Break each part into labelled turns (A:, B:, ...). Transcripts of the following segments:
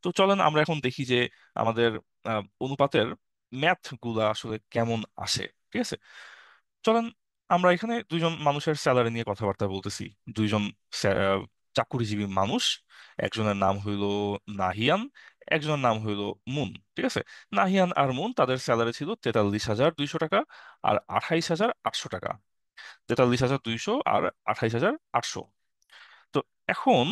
A: তো চলেন আমরা এখন দেখি যে আমাদের অনুপাতের ম্যাথ গুলা আসলে কেমন আসে। ঠিক আছে, চলেন আমরা এখানে দুইজন মানুষের স্যালারি নিয়ে কথাবার্তা বলতেছি। দুইজন চাকুরিজীবী মানুষ, একজনের নাম হইলো নাহিয়ান, একজনের নাম হইলো মুন। ঠিক আছে, নাহিয়ান আর মুন তাদের স্যালারি ছিল 43,200 টাকা আর 28,800 টাকা। 43,200 আর 28,800। তো এখন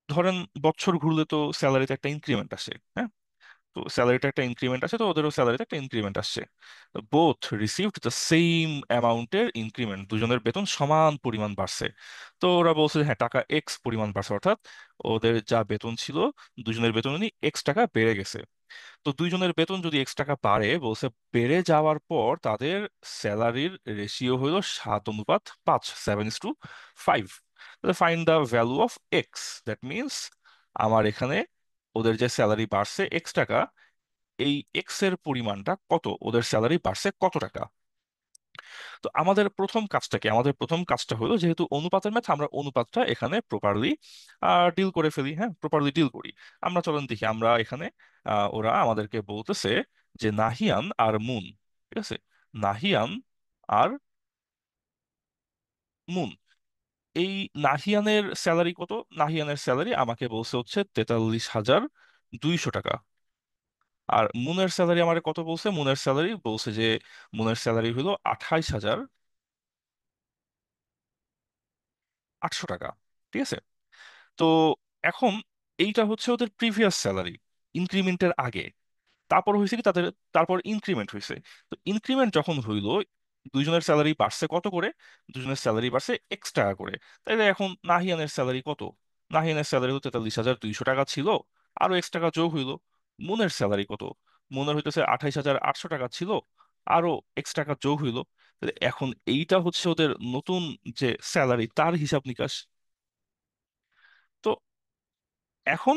A: ধরেন বছর ঘুরলে তো স্যালারিতে একটা ইনক্রিমেন্ট আসে, হ্যাঁ? তো স্যালারিতে একটা ইনক্রিমেন্ট আসে, তো ওদেরও স্যালারিতে একটা ইনক্রিমেন্ট আসছে। বোথ রিসিভড দ্য সেম অ্যামাউন্টের ইনক্রিমেন্ট, দুজনের বেতন সমান পরিমাণ বাড়ছে। তো ওরা বলছে যে হ্যাঁ, টাকা এক্স পরিমাণ বাড়ছে, অর্থাৎ ওদের যা বেতন ছিল দুজনের বেতনই এক্স টাকা বেড়ে গেছে। তো দুইজনের বেতন যদি এক্স টাকা বাড়ে, বলছে বেড়ে যাওয়ার পর তাদের স্যালারির রেশিও হলো 7:5, 7:5। তাহলে find the value of x. That means আমার এখানে ওদের যে স্যালারি বাড়ছে এক্স টাকা, এই এক্স এর পরিমাণটা কত, ওদের স্যালারি বাড়ছে কত টাকা। তো আমাদের প্রথম কাজটা হলো, যেহেতু অনুপাতের ম্যাথ, আমরা অনুপাতটা এখানে প্রপারলি ডিল করে ফেলি। হ্যাঁ, প্রপারলি ডিল করি। আমরা চলেন দেখি, আমরা এখানে ওরা আমাদেরকে বলতেছে যে নাহিয়ান আর মুন। ঠিক আছে, নাহিয়ান আর মুন, এই নাহিয়ানের স্যালারি কত? নাহিয়ানের স্যালারি আমাকে বলছে হচ্ছে 43,200 টাকা। আর মুনের স্যালারি আমার কত বলছে? মুনের স্যালারি বলছে যে মুনের স্যালারি হলো 28,800 টাকা। ঠিক আছে, তো এখন এইটা হচ্ছে ওদের প্রিভিয়াস স্যালারি, ইনক্রিমেন্টের আগে। তারপর হয়েছে কি তাদের, তারপর ইনক্রিমেন্ট হয়েছে। তো ইনক্রিমেন্ট যখন হইলো, দুইজনের স্যালারি বাড়ছে কত করে? দুজনের স্যালারি বাড়ছে এক্স টাকা করে। তাইলে এখন নাহিয়ানের স্যালারি কত? নাহিয়ানের স্যালারি তো 43,200 টাকা ছিল, আরো এক্স টাকা যোগ হইলো। মুনের স্যালারি কত? মুনের হইতেছে 28,800 টাকা ছিল, আরো এক্স টাকা যোগ হইলো। তাহলে এখন এইটা হচ্ছে ওদের নতুন যে স্যালারি, তার হিসাব নিকাশ। তো এখন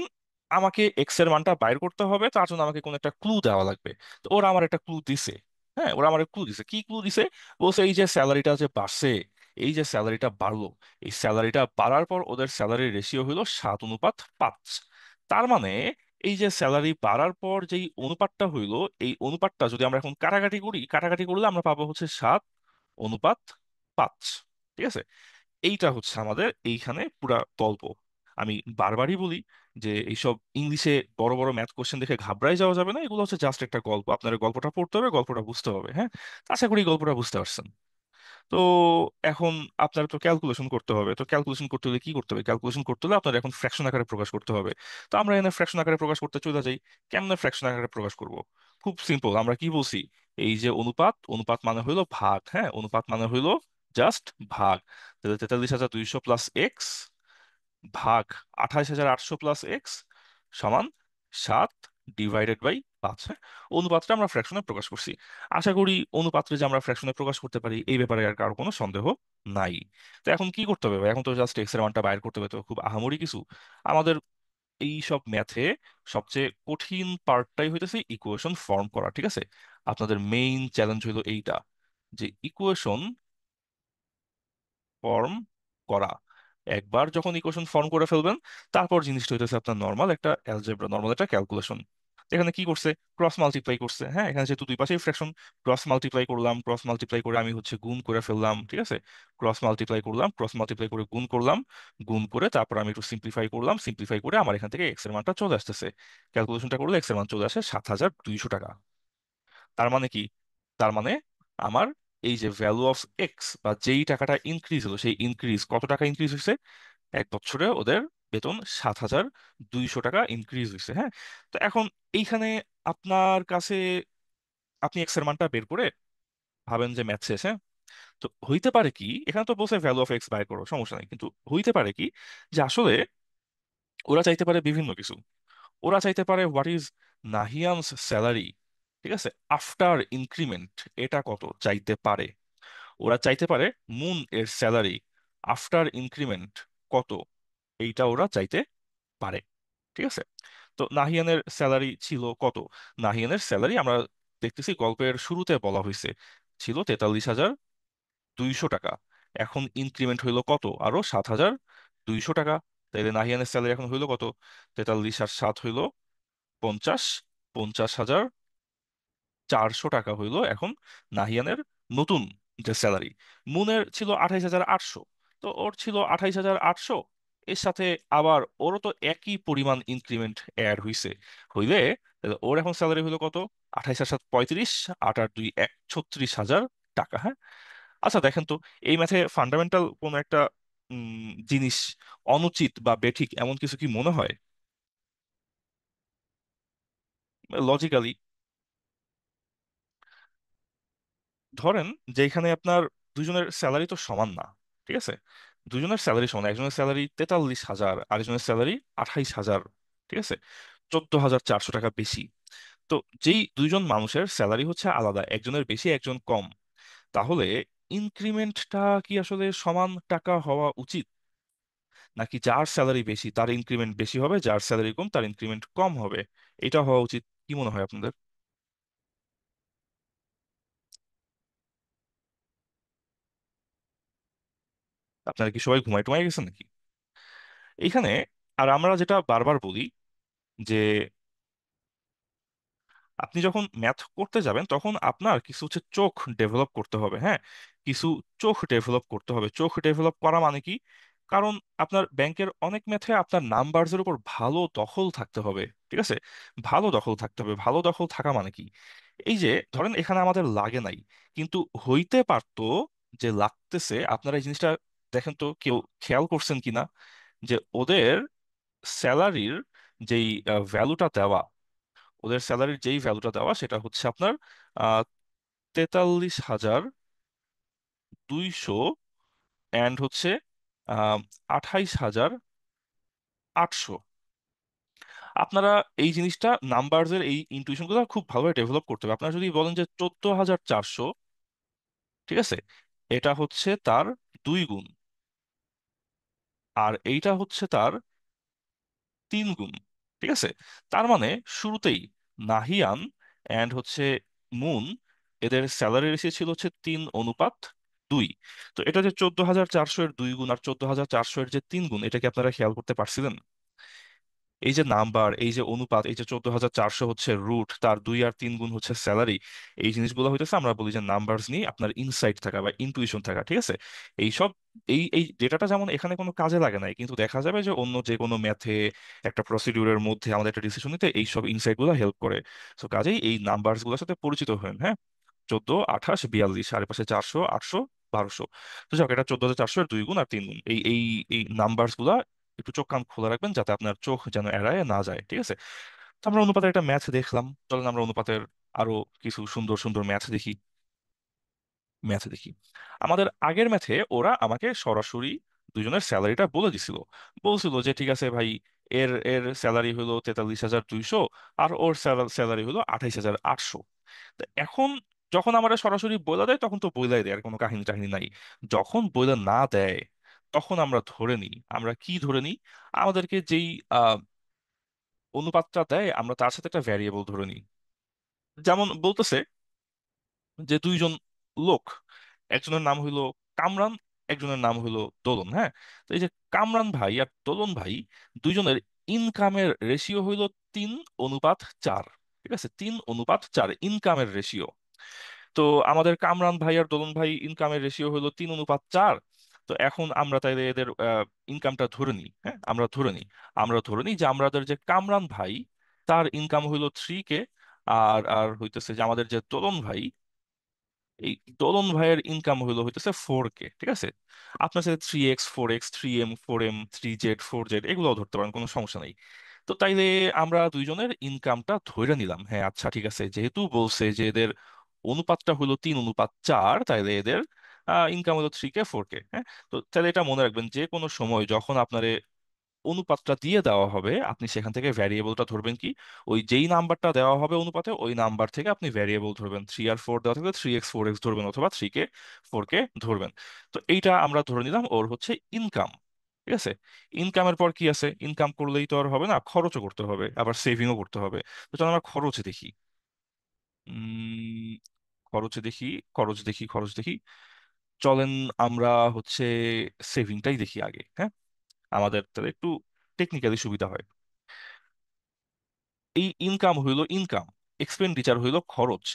A: আমাকে এক্স এর মানটা বাইর করতে হবে, তার জন্য আমাকে কোনো একটা ক্লু দেওয়া লাগবে। তো ওরা আমার একটা ক্লু দিছে। হ্যাঁ, ওরা আমার ক্লু দিছে। কি ক্লু দিছে? বলছে এই যে স্যালারিটা যে বাড়ছে, এই যে স্যালারিটা বাড়লো, এই স্যালারিটা বাড়ার পর ওদের স্যালারির রেশিও হলো 7:5। তার মানে এই যে স্যালারি বাড়ার পর যেই অনুপাতটা হইলো, এই অনুপাতটা যদি আমরা এখন কাটাকাটি করি, কাটাকাটি করলে আমরা পাবো হচ্ছে 7:5। ঠিক আছে, এইটা হচ্ছে আমাদের এইখানে পুরা গল্প। আমি বারবারই বলি যে এইসব ইংলিশে বড় বড় ম্যাথ কোশ্চেন দেখে ঘাবড়াই যাওয়া যাবে না। এগুলো হচ্ছে জাস্ট একটা গল্প, আপনার গল্পটা পড়তে হবে, গল্পটা বুঝতে হবে। হ্যাঁ, আশা করি গল্পটা বুঝতে পারছেন। তো এখন আপনার তো ক্যালকুলেশন করতে হবে। তো ক্যালকুলেশন করতে হলে কি করতে হবে? ক্যালকুলেশন করতে হলে আপনার এখন ফ্র্যাকশন আকারে প্রকাশ করতে হবে। তো আমরা এখানে ফ্র্যাকশন আকারে প্রকাশ করতে চলে যাই। কেমনে ফ্র্যাকশন আকারে প্রকাশ করব? খুব সিম্পল। আমরা কি বলছি? এই যে অনুপাত, অনুপাত মানে হইলো ভাগ। হ্যাঁ, অনুপাত মানে হইলো জাস্ট ভাগ। তাহলে 43,200 প্লাস এক্স ভাগ 28,800 প্লাস এক্স সমান 7/5। হ্যাঁ, অনুপাতটা আমরা ফ্র্যাকশনে প্রকাশ করছি। আশা করি অনুপাত্রে যে আমরা ফ্র্যাকশনে প্রকাশ করতে পারি এই ব্যাপারে আর কারো কোনো সন্দেহ নাই। তো এখন কি করতে হবে ভাই? এখন তো জাস্ট এক্স এর মানটা বাইর করতে হবে, তো খুব আহামরি কিছু। আমাদের এই সব ম্যাথে সবচেয়ে কঠিন পার্টটাই হইতেছে ইকুয়েশন ফর্ম করা। ঠিক আছে, আপনাদের মেইন চ্যালেঞ্জ হইলো এইটা, যে ইকুয়েশন ফর্ম করা। একবার যখন ইকুয়েশন ফর্ম করে ফেলবেন, তারপর জিনিসটা হইতেছে আপনার নর্মাল একটা অ্যালজেব্রা, নর্মাল একটা ক্যালকুলেশন। এখানে কি করছে? ক্রস মাল্টিপ্লাই করছে। হ্যাঁ, এখানে যেহেতু দুই পাশেই ফ্র্যাকশন, ক্রস মাল্টিপ্লাই করলাম, ক্রস মাল্টিপ্লাই করে আমি হচ্ছে গুণ করে ফেললাম। ঠিক আছে, ক্রস মাল্টিপ্লাই করলাম, ক্রস মাল্টিপ্লাই করে গুণ করলাম, গুণ করে তারপর আমি একটু সিম্পলিফাই করলাম, সিম্পলিফাই করে আমার এখান থেকে এক্স এর মানটা চলে আসতেছে। ক্যালকুলেশনটা করলে এক্স এর মান চলে আসে 7,200 টাকা। তার মানে কি? তার মানে আমার এই যে ভ্যালু অফ এক্স, বা যেই টাকাটা ইনক্রিজ হলো, সেই ইনক্রিজ কত টাকা ইনক্রিজ হয়েছে? এক বছরে ওদের বেতন 7,200 টাকা ইনক্রিজ হয়েছে। হ্যাঁ, তো এখন এইখানে আপনার কাছে, আপনি এক্স এর মানটা বের করে ভাবেন যে ম্যাথ শেষ। হ্যাঁ, তো হইতে পারে কি, এখানে তো বলছে ভ্যালু অফ এক্স বাই করো, সমস্যা নেই, কিন্তু হইতে পারে কি যে আসলে ওরা চাইতে পারে বিভিন্ন কিছু। ওরা চাইতে পারে হোয়াট ইজ নাহিয়ানস স্যালারি, ঠিক আছে, আফটার ইনক্রিমেন্ট, এটা কত চাইতে পারে। ওরা চাইতে পারে মুন এর স্যালারি আফটার ইনক্রিমেন্ট কত, এইটা ওরা চাইতে পারে। ঠিক আছে, তো নাহিয়ানের স্যালারি ছিল কত? নাহিয়ানের স্যালারি আমরা দেখতেছি গল্পের শুরুতে বলা হয়েছে ছিল 43,200 টাকা। এখন ইনক্রিমেন্ট হইলো কত? আরো 7,200 টাকা। তাইলে নাহিয়ানের স্যালারি এখন হইলো কত? 43 আর 7 হইলো 50। 50,400 টাকা হইলো এখন নাহিয়ানের নতুন যে স্যালারি। মুনের ছিল 28,800। তো ওর ছিল 28,800, এর সাথে আবার ওরও তো একই পরিমাণ ইনক্রিমেন্ট অ্যাড হইছে। হইলে তাহলে ওর এখন স্যালারি হইলো কত? 28,735। 8 আর 2 36,000 টাকা, হ্যাঁ। আচ্ছা দেখেন তো, এই ম্যাথে ফান্ডামেন্টাল কোন একটা জিনিস অনুচিত বা বেঠিক এমন কিছু কি মনে হয় লজিক্যালি? ধরেন যে এখানে আপনার দুজনের স্যালারি তো সমান না, ঠিক আছে? দুজনের স্যালারি সমান, একজনের স্যালারি 43,000, আরেকজনের স্যালারি 28,000, ঠিক আছে? 14,400 টাকা বেশি। তো যেই দুইজন মানুষের স্যালারি হচ্ছে আলাদা, একজনের বেশি একজন কম, তাহলে ইনক্রিমেন্টটা কি আসলে সমান টাকা হওয়া উচিত, নাকি যার স্যালারি বেশি তার ইনক্রিমেন্ট বেশি হবে, যার স্যালারি কম তার ইনক্রিমেন্ট কম হবে? এটা হওয়া উচিত? কি মনে হয় আপনাদের? আপনারা কি সবাই ঘুমায় টুমায় গেছেন নাকি এইখানে? আর আমরা যেটা বারবার বলি যে আপনি যখন ম্যাথ করতে যাবেন তখন আপনার কিছু হচ্ছে চোখ ডেভেলপ করতে হবে, হ্যাঁ। কিছু চোখ ডেভেলপ করতে হবে। চোখ ডেভেলপ করা মানে কি? কারণ আপনার ব্যাংকের অনেক ম্যাথে আপনার নাম্বারসের উপর ভালো দখল থাকতে হবে, ঠিক আছে? ভালো দখল থাকতে হবে। ভালো দখল থাকা মানে কি? এই যে ধরেন এখানে আমাদের লাগে নাই, কিন্তু হইতে পারতো যে লাগতেছে। আপনারা এই জিনিসটা দেখেন তো, কেউ খেয়াল করছেন কিনা যে ওদের স্যালারির যেই ভ্যালুটা দেওয়া, ওদের স্যালারির যেই ভ্যালুটা দেওয়া সেটা হচ্ছে আপনার 43,200 অ্যান্ড হচ্ছে 28,800। আপনারা এই জিনিসটা নাম্বারসের এই ইনটুইশন গুলো খুব ভালোভাবে ডেভেলপ করতে হবে। আপনারা যদি বলেন যে 14,400, ঠিক আছে, এটা হচ্ছে তার 2 গুণ, আর এইটা হচ্ছে তার 3 গুণ, ঠিক আছে। তার মানে শুরুতেই নাহিয়ান অ্যান্ড হচ্ছে মুন, এদের স্যালারি রেশিও ছিল হচ্ছে 3:2। তো এটা যে 14,400 এর 2 গুণ আর 14,400 এর যে 3 গুণ, এটা কি আপনারা খেয়াল করতে পারছিলেন? এই যে নাম্বার, এই যে অনুপাত, এই যে 14,400 হচ্ছে রুট, তার 2 আর 3 গুণ হচ্ছে স্যালারি। এই জিনিসগুলো হইতেছে আমরা বলি যে নাম্বারস নিয়ে আপনার ইনসাইট থাকা বা ইনটুইশন থাকা, ঠিক আছে। এইসব এই এই ডেটাটা যেমন এখানে কোনো কাজে লাগে নাই, কিন্তু দেখা যাবে যে অন্য যে কোনো ম্যাথে একটা প্রসিডিউরের মধ্যে আমাদের একটা ডিসিশন নিতে এইসব ইনসাইট গুলো হেল্প করে। তো কাজেই এই নাম্বারস গুলোর সাথে পরিচিত হন, হ্যাঁ। 14, 28, 42, আর এর পাশে 400, 800, 1200। তো যাক, এটা 14,400 এর 2 গুণ আর 3 গুণ। এই এই এই নাম্বারস গুলা একটু চোখ কান খোলা রাখবেন যাতে আপনার চোখ যেন এড়ায় না যায়, ঠিক আছে। তো আমরা অনুপাতের একটা ম্যাথ দেখলাম, চলেন আমরা অনুপাতের আরো কিছু সুন্দর সুন্দর ম্যাথ দেখি। আমাদের আগের ম্যাথে ওরা আমাকে সরাসরি দুজনের স্যালারিটা বলে দিছিল। বলছিল যে ঠিক আছে ভাই, এর এর স্যালারি হলো 43,200, আর ওর স্যালারি হলো 28,800। তো এখন যখন আমরা সরাসরি বইলা দেয় তখন তো বইলাই দেয়, আর কোনো কাহিনী টাহিনী নাই। যখন বইলা না দেয় তখন আমরা ধরে নিই। আমরা কি ধরে নিই? আমাদেরকে যেই আহ, অনুপাতটা দেয় আমরা তার সাথে একটা ভ্যারিয়েবল ধরে নিই। যেমন বলতেছে যে দুইজন লোক, একজনের নাম হইলো কামরান, একজনের নাম হইলো দোলন, হ্যাঁ। তো এই যে কামরান ভাই আর দোলন ভাই, দুইজনের ইনকামের রেশিও হইলো 3:4, ঠিক আছে। 3:4 ইনকামের রেশিও। তো আমাদের কামরান ভাই আর দোলন ভাই ইনকামের রেশিও হলো 3:4। তো এখন আমরা তাইলে এদের ইনকামটা ধরে নিই, হ্যাঁ। আমরা ধরে নিই যে আমাদের যে কামরান ভাই, তার ইনকাম হইলো 3K। আর আর হইতেছে যে আমাদের যে দোলন ভাই, এই দোলন ভাইয়ের ইনকাম হইতেছে 4K, ঠিক আছে। আপনার সাথে 3X, 4X, 3M, 4M, 3Z, 4Z এগুলোও ধরতে পারেন, কোনো সমস্যা নেই। তো তাইলে আমরা দুইজনের ইনকামটা ধরে নিলাম, হ্যাঁ। আচ্ছা ঠিক আছে, যেহেতু বলছে যে এদের অনুপাতটা হলো 3:4, তাইলে এদের ইনকাম হলো 3K, 4K, হ্যাঁ। তো তাহলে এটা মনে রাখবেন, যে কোনো সময় যখন আপনার অনুপাতটা দিয়ে দেওয়া হবে আপনি সেখান থেকে ভ্যারিয়েবলটা ধরবেন কি? ওই যেই নাম্বারটা দেওয়া হবে অনুপাতে, ওই নাম্বার থেকে আপনি ভ্যারিয়েবল ধরবেন। 3 আর 4 দেওয়া থাকলে 3X, 4X ধরবেন, অথবা 3K, 4K ধরবেন। তো এইটা আমরা ধরে নিলাম ওর হচ্ছে ইনকাম, ঠিক আছে। ইনকামের পর কি আছে? ইনকাম করলেই তো আর হবে না, খরচও করতে হবে, আবার সেভিংও করতে হবে। তো চলো আমরা খরচে দেখি। উম খরচে দেখি, খরচ দেখি। চলেন আমরা হচ্ছে সেভিংটাই দেখি আগে, হ্যাঁ। আমাদের তাহলে একটু টেকনিক্যালি সুবিধা হয়। এই ইনকাম হইলো ইনকাম, এক্সপেন্ডিচার হইলো খরচ।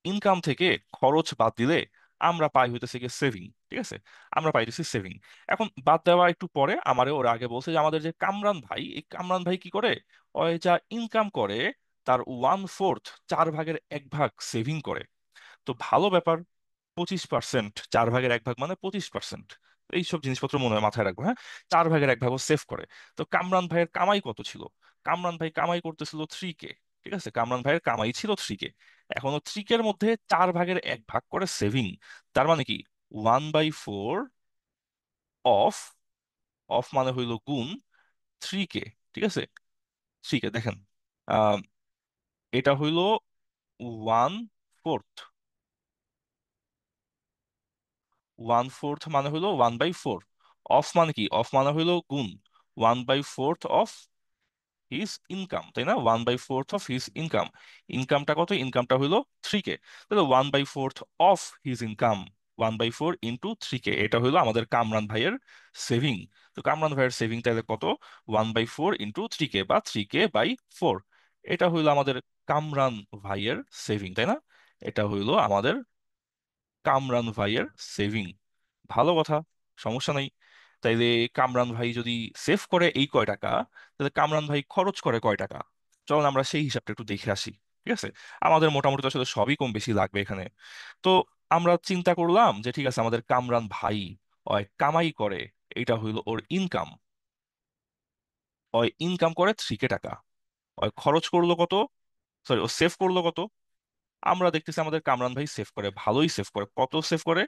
A: ইনকাম থেকে খরচ বাদ দিলে আমরা পাই হইতেছে গিয়ে সেভিং। ঠিক আছে, আমরা পাইতেছি সেভিং। এখন বাদ দেওয়া একটু পরে, আমারে ওরা আগে বলছে যে আমাদের যে কামরান ভাই, এই কামরান ভাই কি করে, ওই যা ইনকাম করে তার 1/4, 4/1 ভাগ সেভিং করে। তো ভালো ব্যাপার, 25%, 4/1 ভাগ মানে 25%। এইসব জিনিসপত্র মনে হয় মাথায় রাখবো, হ্যাঁ। 4/1 ভাগও সেভ করে। তো কামরান ভাইয়ের কামাই কত ছিল? কামরান ভাই কামাই করতেছিল 3K। ঠিক আছে, কামরান ভাইয়ের কামাই ছিল 3K। এখনো 3K এর মধ্যে 4/1 ভাগ করে সেভিং। তার মানে কি, 1/4 অফ, অফ মানে হইলো গুণ 3K। ঠিক আছে, 3K দেখেন, আহ, এটা হইলো 1/4। 1/4 মানে হইলো 1/4। অফ মানে কি, অফ মানে হইলো গুণ 1/4 অফ হিজ ইনকাম, তাই না? 1/4 অফ হিজ ইনকাম। ইনকামটা কত? ইনকামটা হইলো 3K। তাহলে 1/4 of his income, 1/4 into 3K, এটা হইলো আমাদের কামরান ভাইয়ের সেভিং। তো কামরান ভাইয়ের সেভিং তাহলে কত? 1/4 ইন্টু 3K, বা 3K/4। এটা হইলো আমাদের কামরান ভাইয়ের সেভিং, তাই না? এটা হইলো আমাদের কামরান ভাইয়ের সেভিং। ভালো কথা, সমস্যা নাই। তাইলে কামরান ভাই যদি সেভ করে এই কয় টাকা, তাহলে কামরান ভাই খরচ করে কয় টাকা? চলুন আমরা সেই হিসাবটা একটু দেখে আসি। ঠিক আছে, আমাদের মোটামুটি তো আসলে সবই কম বেশি লাগবে এখানে। তো আমরা চিন্তা করলাম যে ঠিক আছে, আমাদের কামরান ভাই ওই কামাই করে, এটা হইলো ওর ইনকাম। ওই ইনকাম করে 3K টাকা। ওই খরচ করলো কত? সরি, ও সেভ করলো কত? আমরা দেখতেছি আমাদের কামরান ভাই সেভ করে, ভালোই সেভ করে। কত সেভ করে?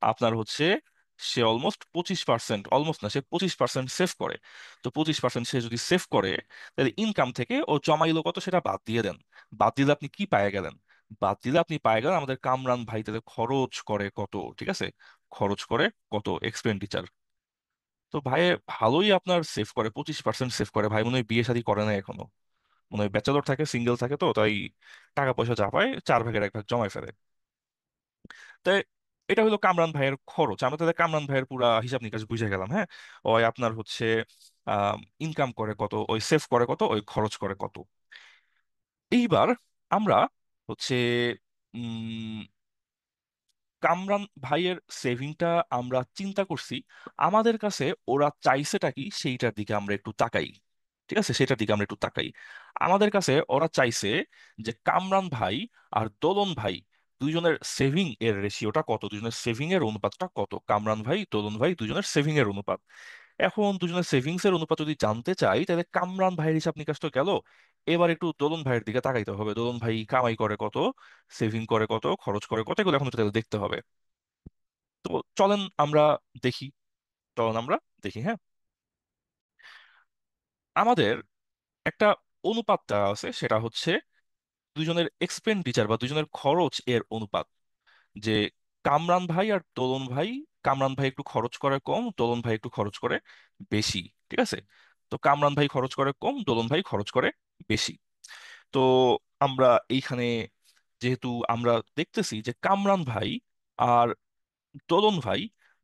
A: আপনার হচ্ছে, সে অলমোস্ট 25%, অলমোস্ট না, সে 25% সেভ করে। তো 25% সে যদি সেভ করে, তাহলে ইনকাম থেকে ও জমাইলো কত সেটা বাদ দিয়ে দেন। বাদ দিলে আপনি কি পায়ে গেলেন? বাদ দিলে আপনি পায়ে গেলেন আমাদের কামরান ভাই তাহলে খরচ করে কত। ঠিক আছে, খরচ করে কত এক্সপেন্ডিচার। তো ভাই ভালোই আপনার সেভ করে, 25% সেভ করে। ভাই মনে হয় বিয়ে শাদী করে না এখনো, মনে হয় ব্যাচেলর থাকে, সিঙ্গেল থাকে, তো তাই টাকা পয়সা যা পায় 4/1 ভাগ জমায় ফেলে। তাই এটা হলো কামরান ভাইয়ের খরচ। আমরা তাহলে কামরান ভাইয়ের পুরা হিসাব নিকাশ বুঝে গেলাম, হ্যাঁ। ওই আপনার হচ্ছে ইনকাম করে কত, ওই সেভ করে কত, ওই খরচ করে কত। এইবার আমরা হচ্ছে উম কামরান ভাইয়ের সেভিংটা আমরা চিন্তা করছি, আমাদের কাছে ওরা চাইছেটা কি সেইটার দিকে আমরা একটু তাকাই। ঠিক আছে, সেটার দিকে আমরা একটু তাকাই। আমাদের কাছে ওরা চাইছে যে কামরান ভাই আর দোলন ভাই দুইজনের সেভিং এর রেশিওটা কত, দুজনের সেভিং এর অনুপাতটা কত। কামরান ভাই, দোলন ভাই দুজনের সেভিং এর অনুপাত। এখন দুজনের সেভিংস এর অনুপাত যদি জানতে চাই, তাহলে কামরান ভাইয়ের হিসাব নিকাশ তো গেল। এবার একটু দোলন ভাইয়ের দিকে তাকাইতে হবে। দোলন ভাই কামাই করে কত, সেভিং করে কত, খরচ করে কত, এগুলো এখন একটু তাহলে দেখতে হবে। তো চলেন আমরা দেখি, চলেন আমরা দেখি, হ্যাঁ। আমাদের একটা অনুপাত দেওয়া আছে, সেটা হচ্ছে দুজনের এক্সপেন্ডিচার বা দুজনের খরচ এর অনুপাত। যে কামরান ভাই আর দোলন ভাই, কামরান ভাই একটু খরচ করে কম, দোলন ভাই একটু খরচ করে বেশি। ঠিক আছে, তো কামরান ভাই খরচ করে কম, দোলন ভাই খরচ করে বেশি। তো আমরা এইখানে যেহেতু আমরা দেখতেছি যে কামরান ভাই আর দোলন ভাই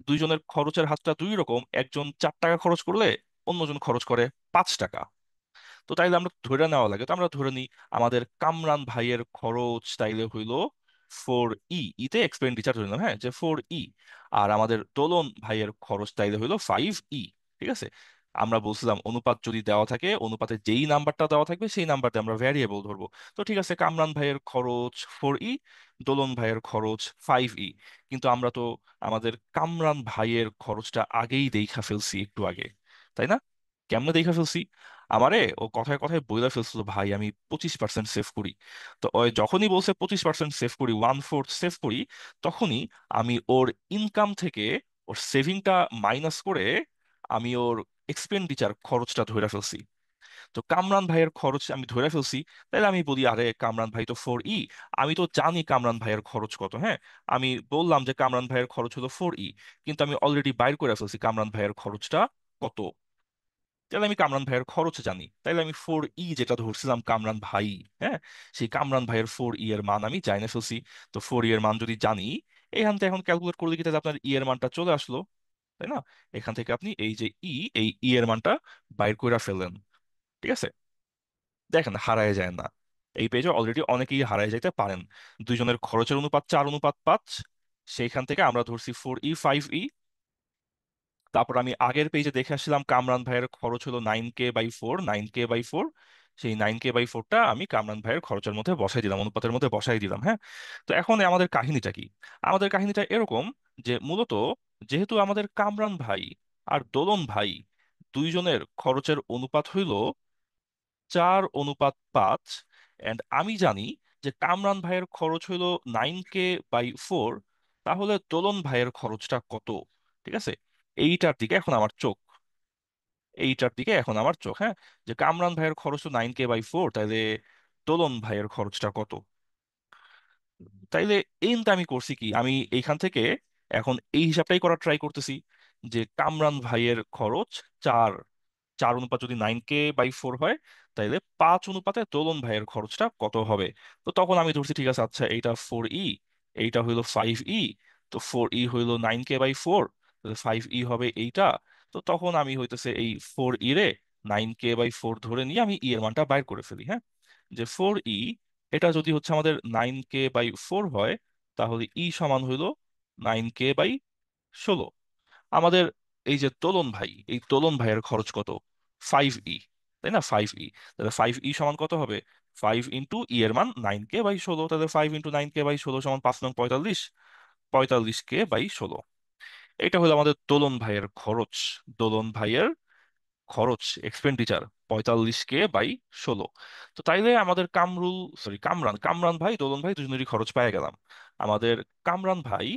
A: দুইজনের খরচের হাতটা দুই রকম, একজন 4 টাকা খরচ করলে অন্যজন খরচ করে 5 টাকা। তো তাইলে আমরা ধরে নেওয়া লাগে, তো আমরা ধরে নিই আমাদের কামরান ভাইয়ের খরচ তাইলে হইলো 4E, ইতে এক্সপেন্ডিচার ধরে নিলাম, হ্যাঁ, যে 4E। আর আমাদের দোলন ভাইয়ের খরচ তাইলে হইলো 5E। ঠিক আছে, আমরা বলছিলাম অনুপাত যদি দেওয়া থাকে, অনুপাতে যেই নাম্বারটা দেওয়া থাকবে সেই নাম্বারটা আমরা ভ্যারিয়েবল ধরবো। তো ঠিক আছে, কামরান ভাইয়ের খরচ 4E, দোলন ভাইয়ের খরচ 5E। কিন্তু আমরা তো আমাদের কামরান ভাইয়ের খরচটা আগেই দেইখা ফেলছি একটু আগে, তাই না? কেমনে দেখা ফেলছি? আমারে ও কথায় কথায় বইলা ফেলছিল, ভাই আমি 25% সেভ করি। তো ওই যখনই বলছে 25% সেভ করি, 1/4 সেভ করি, তখনই আমি ওর ইনকাম থেকে ওর সেভিংটা মাইনাস করে আমি ওর এক্সপেন্ডিচার খরচটা ধরে ফেলছি। তো কামরান ভাইয়ের খরচ আমি ধরে ফেলছি। তাহলে আমি বলি, আরে কামরান ভাই তো 4E, আমি তো জানি কামরান ভাইয়ের খরচ কত, হ্যাঁ। আমি বললাম যে কামরান ভাইয়ের খরচ হলো 4E, কিন্তু আমি অলরেডি বাইর করে ফেলছি কামরান ভাইয়ের খরচটা কত। তাহলে আমি কামরান ভাইয়ের খরচ জানি, তাইলে আমি 4E যেটা ধরছিলাম কামরান ভাই, হ্যাঁ, সেই কামরান ভাইয়ের 4E এর মান আমি জানি ফেলছি। তো 4E এর মান যদি জানি, এখান থেকে এখন ক্যালকুলেট করলে কি তাহলে আপনার ই এর মানটা চলে আসলো। তাই না? এখান থেকে আপনি এই যে এই এর মানটা বাইর করে ফেললেন। ঠিক আছে, দেখেন হারায় যায় না। এই পেজে অলরেডি অনেকেই হারায় যাইতে পারেন। দুইজনের খরচের অনুপাত 4:5। সেইখান থেকে আমরা ধরছি 4E 5E। তারপর আমি আগের পেজে দেখে আসছিলাম কামরান ভাইয়ের খরচ হলো 9K/4, 9K/4। সেই 9K/4টা আমি কামরান ভাইয়ের খরচের মধ্যে বসাই দিলাম, অনুপাতের মধ্যে বসাই দিলাম। হ্যাঁ, তো এখন আমাদের কাহিনীটা কি? আমাদের কাহিনীটা এরকম যে মূলত যেহেতু আমাদের কামরান ভাই আর দোলন ভাই দুইজনের খরচের অনুপাত হইল 4:5, এন্ড আমি জানি যে কামরান ভাইয়ের খরচ হইল 9K/4, তাহলে দোলন ভাইয়ের খরচটা কত? ঠিক আছে, এইটার দিকে এখন আমার চোখ, এইটার দিকে এখন আমার চোখ। হ্যাঁ, যে কামরান ভাইয়ের খরচ তো 9K/4, তাইলে দোলন ভাইয়ের খরচটা কত? তাইলে এইটা আমি করছি কি, আমি এইখান থেকে এখন এই হিসাবটাই করার ট্রাই করতেছি যে কামরান ভাইয়ের খরচ চার, 4 অনুপাত যদি 9K/4 হয়, তাইলে 5 অনুপাতে দোলন ভাইয়ের খরচটা কত হবে। তো তখন আমি ধরছি ঠিক আছে, আচ্ছা এইটা 4E, এইটা হইলো 5E। তো 4E হইলো 9K/4, 5E হবে এইটা। তো তখন আমি হইতেছে এই 4E রে 9K/4 ধরে নিয়ে আমি এর মানটা বাইর করে ফেলি। হ্যাঁ, যে 4E এটা যদি হচ্ছে আমাদের 9K/4 হয়, তাহলে সমান হইলো 9K/16। আমাদের এই যে দোলন ভাই, এই দোলন ভাইয়ের খরচ কত? 5E, তাই না? 5E, তাহলে 5E সমান কত হবে? 5 × এর মান 9K/16, তাহলে 5 × 9K/16 সমান 5 নং 45, 45K/16। এটা হলো আমাদের দোলন ভাইয়ের খরচ। দোলন ভাইয়ের খরচ এক্সপেন্ডিচার 45K/16। তো তাইলে আমাদের কামরুল, সরি কামরান, কামরান ভাই দোলন ভাই দুজনেরই খরচ পেয়ে গেলাম। আমাদের কামরান ভাই,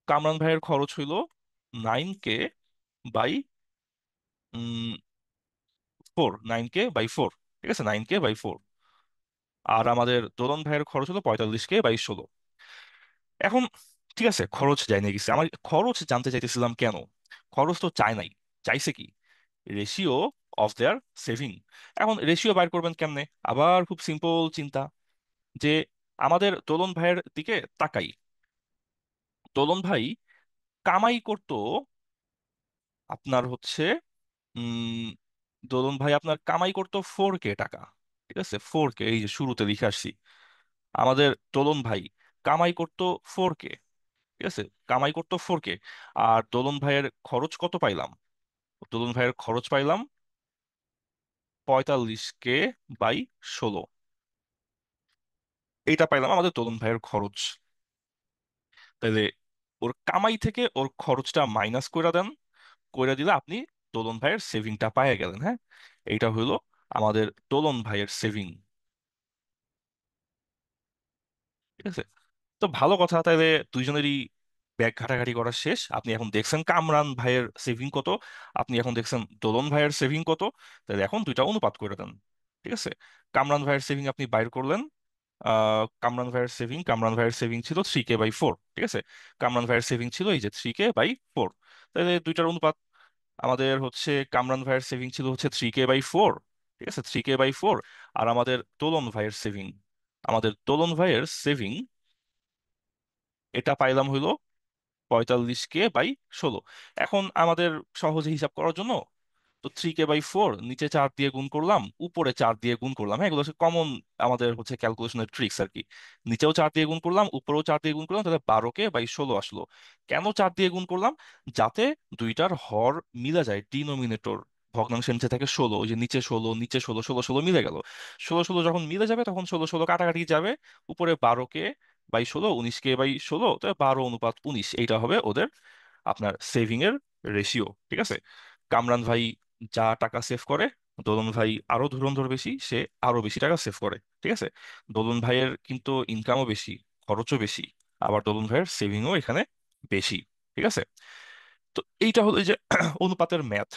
A: কামরান ভাইয়ের খরচ হইল 9K/4, ঠিক আছে, 9K/4। আর আমাদের দোলন ভাইয়ের খরচ হলো 45K/16। এখন ঠিক আছে, খরচ জানিয়ে গেছে, আমার খরচ জানতে চাইতেছিলাম কেন? খরচ তো চাই নাই, চাইছে কি? Ratio of their saving. এখন রেশিও বাইর করবেন কেমনে? আবার খুব সিম্পল চিন্তা, যে আমাদের দোলন ভাইয়ের দিকে তাকাই। দোলন ভাই কামাই করতো আপনার হচ্ছে, উম দোলন ভাই আপনার কামাই করতো 4K টাকা। ঠিক আছে, 4K, এই যে শুরুতে লিখে আসছি, আমাদের দোলন ভাই কামাই করতো 4K। ঠিক আছে, কামাই করতো 4K। আর দোলন ভাইয়ের খরচ কত পাইলাম? দোলন ভাইয়ের খরচ পাইলাম 45K/16। এইটা পাইলাম আমাদের দোলন ভাইয়ের খরচ। তাইলে ওর কামাই থেকে ওর খরচটা মাইনাস করে দেন, করে দিলে আপনি দোলন ভাইয়ের সেভিংটা পাইয়া গেলেন। হ্যাঁ, এইটা হইলো আমাদের দোলন ভাইয়ের সেভিং। ঠিক আছে, তো ভালো কথা। তাইলে দুইজনেরই ব্যাগ ঘাটাঘাটি করা শেষ। আপনি এখন দেখছেন কামরান ভাইয়ের সেভিং কত, আপনি এখন দেখছেন দোলন ভাইয়ের সেভিং কত। তাহলে এখন দুইটা অনুপাত করে দেন। ঠিক আছে, কামরান ভাইয়ের সেভিং আপনি বাইর করলেন। কামরান ভাইয়ের সেভিং ছিল 3K/4। ঠিক আছে, কামরান ভাইয়ের সেভিং ছিল এই যে 3K/4। তাহলে দুইটার অনুপাত আমাদের হচ্ছে কামরান ভাইয়ের সেভিং ছিল হচ্ছে 3K/4। ঠিক আছে, 3K/4। আর আমাদের দোলন ভাইয়ের সেভিং, আমাদের দোলন ভাইয়ের সেভিং এটা পাইলাম হইলো 45K/16। এখন আমাদের সহজে হিসাব করার জন্য, তো 3K/4 নিচে 4 দিয়ে গুণ করলাম, উপরে 4 দিয়ে গুণ করলাম। হ্যাঁ, এগুলো হচ্ছে কমন আমাদের হচ্ছে ক্যালকুলেশনের ট্রিক্স আর কি। নিচেও 4 দিয়ে গুণ করলাম, উপরেও 4 দিয়ে গুণ করলাম, তাহলে 12K/16 আসলো। কেন 4 দিয়ে গুণ করলাম? যাতে দুইটার হর মিলা যায়, ডিনোমিনেটর ভগ্নাংশের নিচে থাকে 16, ওই যে নিচে 16, নিচে 16, 16 16 মিলে গেল। 16 16 যখন মিলে যাবে তখন 16 16 কাটাকাটি যাবে। উপরে 12K/16, 19K/16, তো 12:19 এইটা হবে ওদের আপনার সেভিং এর রেশিও। ঠিক আছে, কামরান ভাই যা টাকা সেভ করে, দোলন ভাই আরো ধুরন্ধর বেশি, সে আরো বেশি টাকা সেভ করে। ঠিক আছে, দোলন ভাইয়ের কিন্তু ইনকামও বেশি, খরচও বেশি, আবার দোলন ভাইয়ের সেভিংও এখানে বেশি। ঠিক আছে, তো এইটা হলো এই যে অনুপাতের ম্যাথ।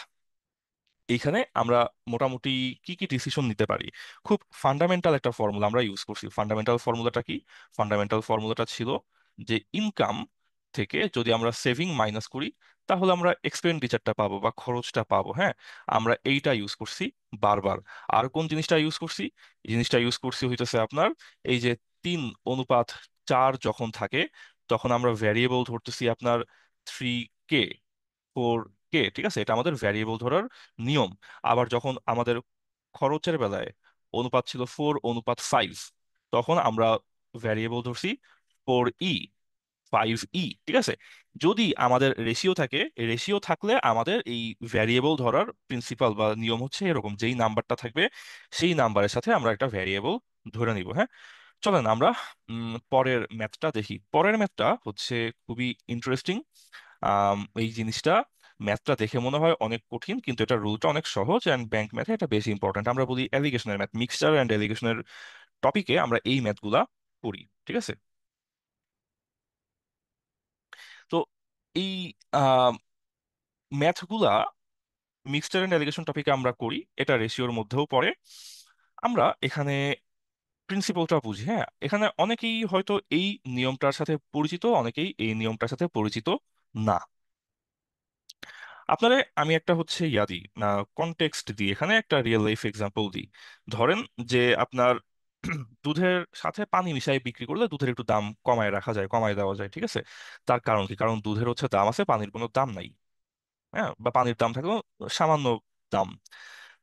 A: এইখানে আমরা মোটামুটি কি কি ডিসিশন নিতে পারি। খুব ফান্ডামেন্টাল একটা ফর্মুলা আমরা ইউজ করছি। ফান্ডামেন্টাল ফর্মুলাটা কি? ফান্ডামেন্টাল ফর্মুলাটা ছিল যে ইনকাম থেকে যদি আমরা সেভিং মাইনাস করি, তাহলে আমরা এক্সপেন্ডিচারটা পাবো বা খরচটা পাবো। হ্যাঁ, আমরা এইটা ইউজ করছি বারবার। আর কোন জিনিসটা ইউজ করছি? এই জিনিসটা ইউজ করছি হইতেছে আপনার এই যে 3:4 যখন থাকে, তখন আমরা ভ্যারিয়েবল ধরতেছি আপনার 3K, 4K, ঠিক আছে, এটা আমাদের ভ্যারিয়েবল ধরার নিয়ম। আবার যখন আমাদের খরচের বেলায় অনুপাত ছিল 4:5, তখন আমরা ভ্যারিয়েবল ধরছি 4E, 5E, ঠিক আছে। যদি আমাদের রেশিও থাকে, রেশিও থাকলে আমাদের এই ভ্যারিয়েবল ধরার প্রিন্সিপাল বা নিয়ম হচ্ছে এরকম, যেই নাম্বারটা থাকবে সেই নাম্বারের সাথে আমরা একটা ভ্যারিয়েবল ধরে নিব। হ্যাঁ, চলেন আমরা পরের ম্যাথটা দেখি। পরের ম্যাথটা হচ্ছে খুবই ইন্টারেস্টিং। এই জিনিসটা, ম্যাথটা দেখে মনে হয় অনেক কঠিন, কিন্তু এটা রুলটা অনেক সহজ, অ্যান্ড ব্যাংক ম্যাথে এটা বেশি ইম্পর্টেন্ট। আমরা বলি অ্যালিগেশনের ম্যাথ, মিক্সচার অ্যান্ড অ্যালিগেশনের টপিকে আমরা এই ম্যাথগুলা করি, ঠিক আছে। তো এই ম্যাথগুলা মিক্সচার অ্যান্ড অ্যালিগেশন টপিকে আমরা করি, এটা রেশিওর মধ্যেও পড়ে। আমরা এখানে প্রিন্সিপালটা বুঝি। হ্যাঁ, এখানে অনেকেই হয়তো এই নিয়মটার সাথে পরিচিত, অনেকেই এই নিয়মটার সাথে পরিচিত না। আপনারে আমি একটা হচ্ছে ইয়া দিই, কনটেক্সট দিই, এখানে একটা রিয়েল লাইফ এক্সাম্পল দিই। ধরেন যে আপনার দুধের সাথে পানি মিশাই বিক্রি করলে দুধের একটু দাম কমায় রাখা যায়, কমায় দেওয়া যায়, ঠিক আছে। তার কারণ কি? কারণ দুধের হচ্ছে দাম আছে, পানির কোনো দাম নাই। হ্যাঁ, বা পানির দাম থাকলেও সামান্য দাম।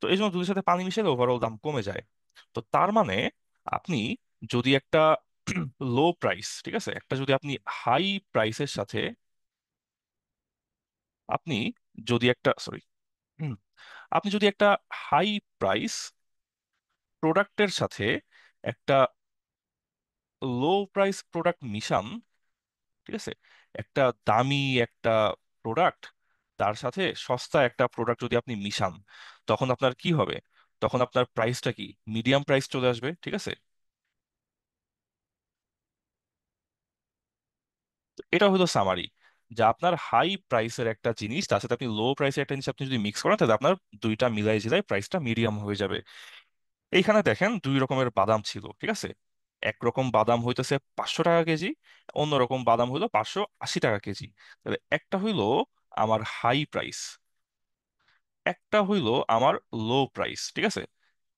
A: তো এই জন্য দুধের সাথে পানি মিশালে ওভারঅল দাম কমে যায়। তো তার মানে আপনি যদি একটা লো প্রাইস, ঠিক আছে, একটা যদি আপনি হাই প্রাইসের সাথে, আপনি যদি একটা সরি আপনি যদি একটা হাই প্রাইস প্রোডাক্টের সাথে একটা লো প্রাইস প্রোডাক্ট মিশান, ঠিক আছে, একটা দামি একটা প্রোডাক্ট তার সাথে সস্তা একটা প্রোডাক্ট যদি আপনি মিশান, তখন আপনার কি হবে? তখন আপনার প্রাইসটা কি? মিডিয়াম প্রাইস চলে আসবে, ঠিক আছে। তো এটা হলো সামারি, যে আপনার হাই প্রাইসের একটা জিনিস তার সাথে আপনি লো প্রাইসের একটা জিনিস আপনি যদি মিক্স করেন, তাহলে আপনার দুইটা মিলাই জিলাই প্রাইসটা মিডিয়াম হয়ে যাবে। এইখানে দেখেন দুই রকমের বাদাম ছিল, ঠিক আছে। একরকম বাদাম হইতেছে 500 টাকা কেজি, অন্যরকম বাদাম হইলো 580 টাকা কেজি। তাহলে একটা হইলো আমার হাই প্রাইস, একটা হইলো আমার লো প্রাইস, ঠিক আছে।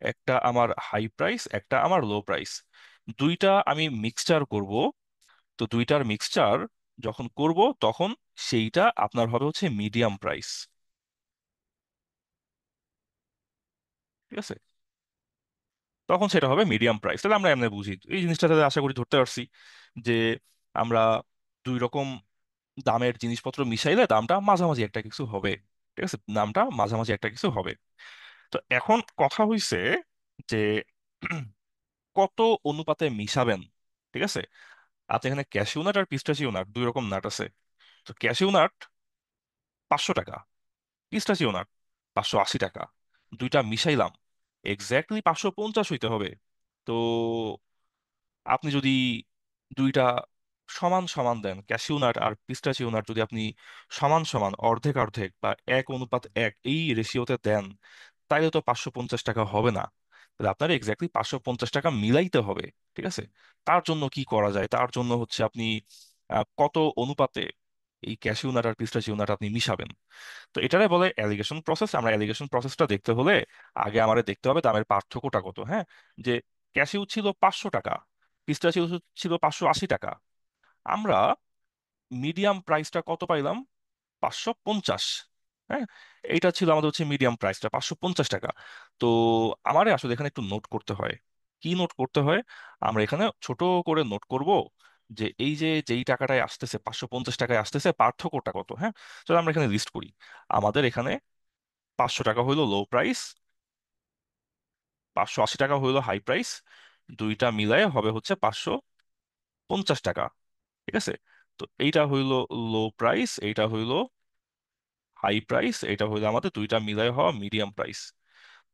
A: একটা আমার হাই প্রাইস, একটা আমার লো প্রাইস। দুইটা আমি মিক্সচার করব। তো দুইটার মিক্সচার যখন করব, তখন সেইটা আপনার হবে হচ্ছে মিডিয়াম প্রাইস, ঠিক আছে। তখন সেটা হবে মিডিয়াম প্রাইস। তাহলে আমরা এমনি বুঝি এই জিনিসটা, তাহলে আশা করি ধরতে পারছি যে আমরা দুই রকম দামের জিনিসপত্র মিশাইলে দামটা মাঝামাঝি একটা কিছু হবে, ঠিক আছে, দামটা মাঝামাঝি একটা কিছু হবে। তো এখন কথা হইছে যে কত অনুপাতে মিশাবেন, ঠিক আছে। আপনি এখানে ক্যাশিউ নাট আর পিস্তাচিও নাট দুই রকম নাট আছে। তো ক্যাশিউ নাট 500 টাকা, পিস্তাচিও নাট 580 টাকা, দুইটা মিশাইলাম, এক্স্যাক্টলি 550 হইতে হবে। তো আপনি যদি দুইটা সমান সমান দেন, ক্যাশিউ নাট আর পিস্তাচিও নাট যদি আপনি সমান সমান অর্ধেক অর্ধেক বা 1:1 এই রেশিওতে দেন, তাইলে তো 550 টাকা হবে না। তাহলে আপনার এক্স্যাক্টলি 550 টাকা মিলাইতে হবে, ঠিক আছে। তার জন্য কি করা যায়? তার জন্য হচ্ছে আপনি কত অনুপাতে এই ক্যাশিউ নাট আর পিস্তাচিও নাট আপনি মিশাবেন। তো এটারে বলে অ্যালিগেশন প্রসেস। আমরা অ্যালিগেশন প্রসেসটা দেখতে হলে আগে আমাদের দেখতে হবে দামের পার্থক্যটা কত। হ্যাঁ, যে ক্যাশিউ ছিল 500 টাকা, পিস্তাচিও ছিল 580 টাকা, আমরা মিডিয়াম প্রাইসটা কত পাইলাম? 550। হ্যাঁ, এইটা ছিল আমাদের হচ্ছে মিডিয়াম প্রাইসটা 550 টাকা। তো আমারে আসলে এখানে একটু নোট করতে হয়। কি নোট করতে হয়? আমরা এখানে ছোট করে নোট করব যে এই যে যেই টাকাটায় আসতেছে, 550 টাকায় আসতেছে, পার্থক্যটা কত। হ্যাঁ, তো আমরা এখানে লিস্ট করি। আমাদের এখানে 500 টাকা হইলো লো প্রাইস, 580 টাকা হইলো হাই প্রাইস, দুইটা মিলায় হবে হচ্ছে 550 টাকা, ঠিক আছে। তো এইটা হইলো লো প্রাইস, এইটা হইলো হাই প্রাইস, এটা হইলো আমাদের দুইটা মিলায় হওয়া মিডিয়াম প্রাইস।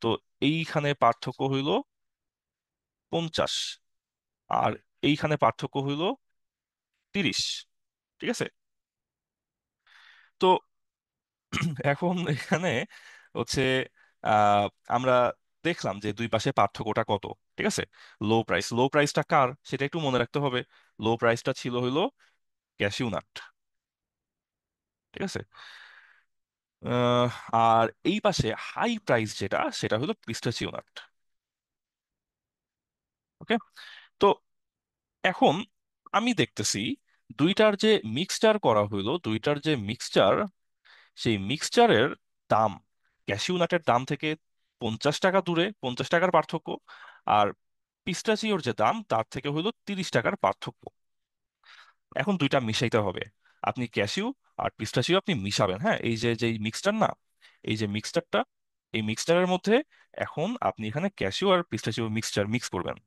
A: তো এইখানে পার্থক্য হইলো 50, আর এইখানে পার্থক্য হইলো 30, ঠিক আছে। তো এখন এখানে হচ্ছে আহ আমরা দেখলাম যে দুই পাশে পার্থক্যটা কত, ঠিক আছে। লো প্রাইসটা কার সেটা একটু মনে রাখতে হবে। লো প্রাইসটা ছিল হইলো ক্যাশিউ নাট, ঠিক আছে। আহ, আর এই পাশে হাই প্রাইস যেটা, সেটা হলো পিস্তাচিও নাট। ওকে। তো এখন আমি দেখতেছি দুইটার যে মিক্সচার করা হইলো, দুইটার যে মিক্সচার, সেই মিক্সচারের দাম ক্যাশিউ নাটের দাম থেকে 50 টাকা দূরে, 50 টাকার পার্থক্য। আর পিস্তাচিওর যে দাম তার থেকে হইলো 30 টাকার পার্থক্য। এখন দুইটা মিশাইতে হবে। আপনি ক্যাশিউ আর পিস্তাচিও আপনি মিশাবেন, হ্যাঁ, এই যে যে মিক্সচার না, এই যে মিক্সচারটা, এই মিক্সচারের মধ্যে এখন আপনি এখানে ক্যাশিউ আর পিস্তাচিও মিক্সচার মিক্স করবেন।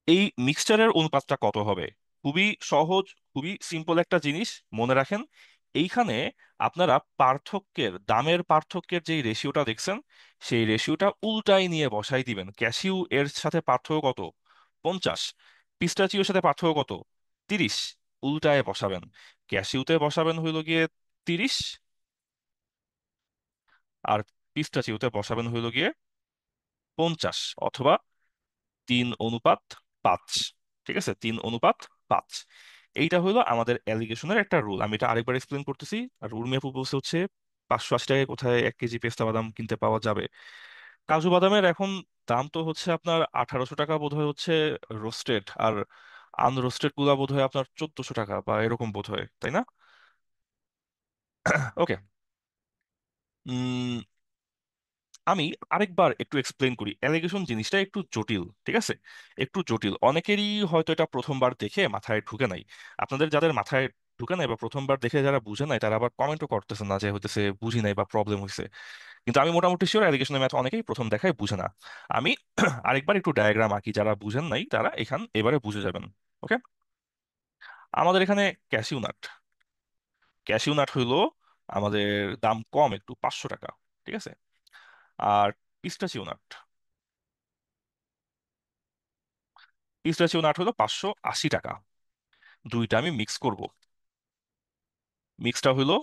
A: এই মিক্সচারের অনুপাতটা কত হবে? খুবই সহজ, খুবই সিম্পল একটা জিনিস মনে রাখেন। এইখানে আপনারা পার্থক্যের, দামের পার্থক্যের যেই রেশিওটা দেখছেন, সেই রেশিওটা উল্টাই নিয়ে বসাই দিবেন। ক্যাশিউ এর সাথে পার্থক্য কত? 50। পিস্তাচিওর সাথে পার্থক্য কত? 30। উল্টায় বসাবেন। ক্যাশিউতে বসাবেন হইল গিয়ে 30, আর পিস্তাচিওতে বসাবেন হইল গিয়ে 50, অথবা 3:5। ঠিক আছে, 3:5। এইটা হলো আমাদের অ্যালিগেশনের একটা রুল। আমি এটা আরেকবার এক্সপ্লেন করতেছি। আর রুল মেপু বলছে হচ্ছে 580 টাকায় কোথায় 1 কেজি পেস্তা বাদাম কিনতে পাওয়া যাবে। কাজু বাদামের এখন দাম তো হচ্ছে আপনার 1800 টাকা বোধ হয় হচ্ছে রোস্টেড, আর আনরোস্টেড গুলা বোধ হয় আপনার 1400 টাকা বা এরকম বোধ হয়, তাই না? ওকে। আমি আরেকবার একটু এক্সপ্লেন করি। অ্যালিগেশন জিনিসটা একটু জটিল, ঠিক আছে, একটু জটিল। অনেকেরই হয়তো এটা প্রথমবার দেখে মাথায় ঢুকে নাই। আপনাদের যাদের মাথায় ঢুকে নাই বা প্রথমবার দেখে যারা বুঝে নাই, তারা আবার কমেন্টও করতেছে না যে হইতেছে বুঝি নাই বা প্রবলেম হয়েছে। কিন্তু আমি মোটামুটি শিওর অ্যালিগেশনের ম্যাথ অনেকেই প্রথম দেখায় বুঝে না। আমি আরেকবার একটু ডায়াগ্রাম আঁকি, যারা বুঝেন নাই তারা এবারে বুঝে যাবেন। ওকে। আমাদের এখানে ক্যাশিউ নাট, ক্যাশিউ নাট হইলো আমাদের দাম কম একটু, 500 টাকা। ঠিক আছে। আর পিস্তাচিও নাট, পিস্তাচিও নাট হলো 580 টাকা। দুইটা আমি মিক্স করব। মিক্সটা হইলো,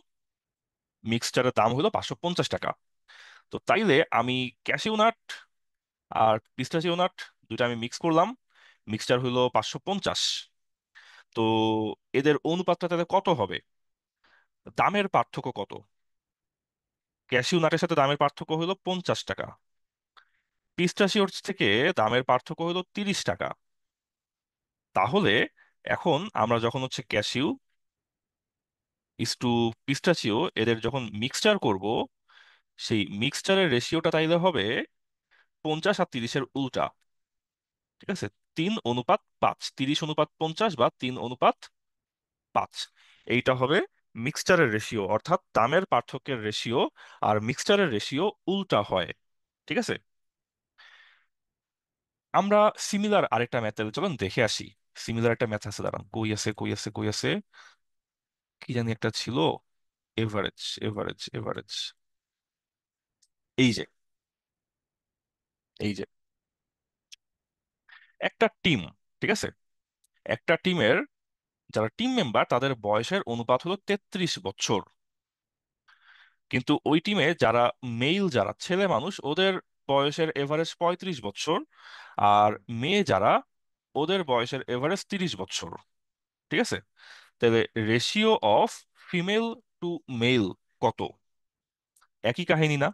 A: মিক্সচারের দাম হইলো 550 টাকা। তো তাইলে আমি ক্যাশিউ নাট আর পিস্তাচিও নাট দুইটা আমি মিক্স করলাম, মিক্সচার হইলো 550। তো এদের অনুপাতটা তাহলে কত হবে? দামের পার্থক্য কত? ক্যাশিউ নাটের সাথে দামের পার্থক্য হইলো 50 টাকা, পিস্তাচিওর থেকে দামের পার্থক্য হইলো 30 টাকা। তাহলে এখন আমরা যখন হচ্ছে ক্যাশিউ ইস টু পিস্তাচিও এদের যখন মিক্সচার করব, সেই মিক্সচারের রেশিওটা তাইলে হবে 50 আর 30-এর উল্টা। ঠিক আছে, 3:5, 30:50 বা 3:5। এইটা হবে মিক্সচারের রেশিও, অর্থাৎ দামের পার্থক্যের রেশিও আর মিক্সচারের রেশিও উল্টা হয়। ঠিক আছে। আমরা সিমিলার আরেকটা ম্যাথ চলুন দেখে আসি। সিমিলার একটা ম্যাথ আছে, দাঁড়ান, কই আছে, কই আছে, কই আছে, কি জানি একটা ছিল। Average, average, average. এই যে, এই যে একটা টিম, ঠিক আছে, একটা টিমের যারা টিম মেম্বার তাদের বয়সের অনুপাত হলো 33 বছর। কিন্তু ওই টিমে যারা মেল, যারা ছেলে মানুষ, ওদের বয়সের এভারেজ 35 বছর। আর মেয়ে যারা, ওদের বয়সের এভারেজ 30 বছর। ঠিক আছে। তাহলে ratio of female to mail কত? একই কাহিনী না?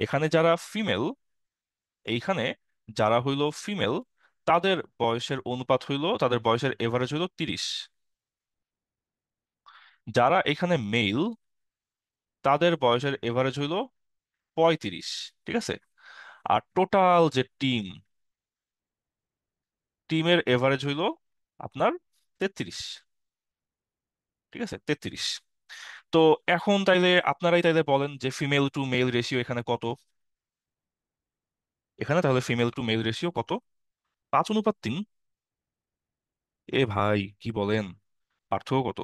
A: এখানে যারা ফিমেল, এইখানে যারা হইল ফিমেল, তাদের বয়সের অনুপাত হইল, তাদের বয়সের এভারেজ হইল 30। যারা এখানে মেল, তাদের বয়সের এভারেজ হইল 35। ঠিক আছে। আর টোটাল যে টিম, টিমের এভারেজ হইল আপনার 33। ঠিক আছে, 33। তো এখন তাইলে আপনারাই তাইলে বলেন যে ফিমেল টু মেল রেশিও এখানে কত? এখানে তাহলে ফিমেল টু মেল রেশিও কত? 5:3। এ ভাই, কি বলেন, পার্থক্য কত?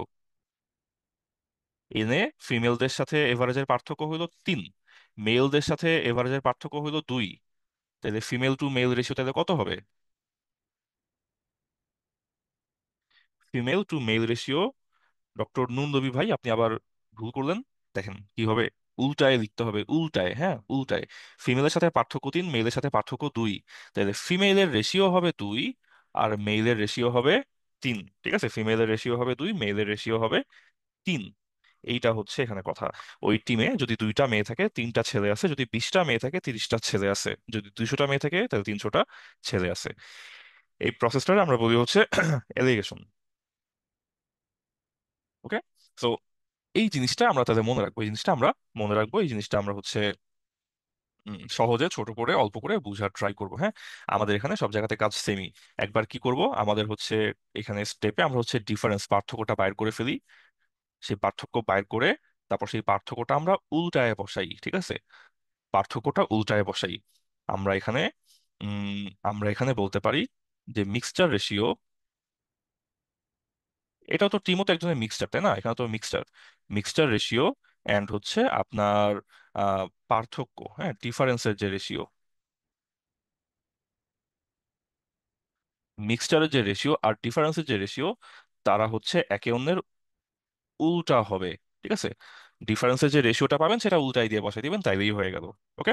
A: এনে ফিমেলদের সাথে এভারেজের পার্থক্য হইল 3, মেলদের সাথে এভারেজের পার্থক্য হইল 2। তাহলে ফিমেল টু মেল রেশিও তাহলে কত হবে? Female to male ratio, doctor নুনদবি ভাই আপনি আবার ভুল করলেন। দেখেন কি হবে, উল্টায় লিখতে হবে, উল্টায়, হ্যাঁ উল্টায়। ফিমেলের সাথে পার্থক্য 3, মেলের সাথে পার্থক্য 2। তাহলে ফিমেলের রেশিও হবে 2, আর মেলের রেশিও হবে 3। ঠিক আছে, ফিমেলের রেশিও হবে 2, মেলের রেশিও হবে 3। এইটা হচ্ছে এখানে কথা। ওই টিমে যদি 2টা মেয়ে থাকে, 3টা ছেলে আছে, যদি 20টা মেয়ে থাকে, 30টা ছেলে আছে, যদি 200টা মেয়ে থাকে তাহলে 300টা ছেলে আছে। এই প্রসেসটা আমরা বলি হচ্ছে এলিগেশন। ওকে, সো এই জিনিসটা আমরা তাহলে মনে রাখবো, এই জিনিসটা আমরা মনে রাখবো, এই জিনিসটা আমরা হচ্ছে সহজে ছোট করে অল্প করে বুঝার ট্রাই করব। হ্যাঁ, আমাদের এখানে সব জায়গাতে কাজ সেমই। একবার কি করব, আমাদের হচ্ছে এখানে স্টেপে আমরা হচ্ছে ডিফারেন্স, পার্থক্যটা বাইর করে ফেলি। সেই পার্থক্য বাইর করে তারপর সেই পার্থক্যটা আমরা উল্টায় বসাই। ঠিক আছে, পার্থক্যটা উল্টায় বসাই। আমরা এখানে আমরা এখানে বলতে পারি যে মিক্সচার রেশিও, এটা তো টিমও তো একজনের মিক্সচার, তাই না? এখানে তো মিক্সচার, মিক্সচার রেশিও অ্যান্ড হচ্ছে আপনার পার্থক্য, হ্যাঁ, ডিফারেন্সের যে রেশিও, মিক্সচারের যে রেশিও আর ডিফারেন্সের যে রেশিও, তারা হচ্ছে একে অন্যের উল্টা হবে। ঠিক আছে, ডিফারেন্সের যে রেশিওটা পাবেন সেটা উল্টাই দিয়ে বসাই দিবেন, তাইলেই হয়ে গেল। ওকে,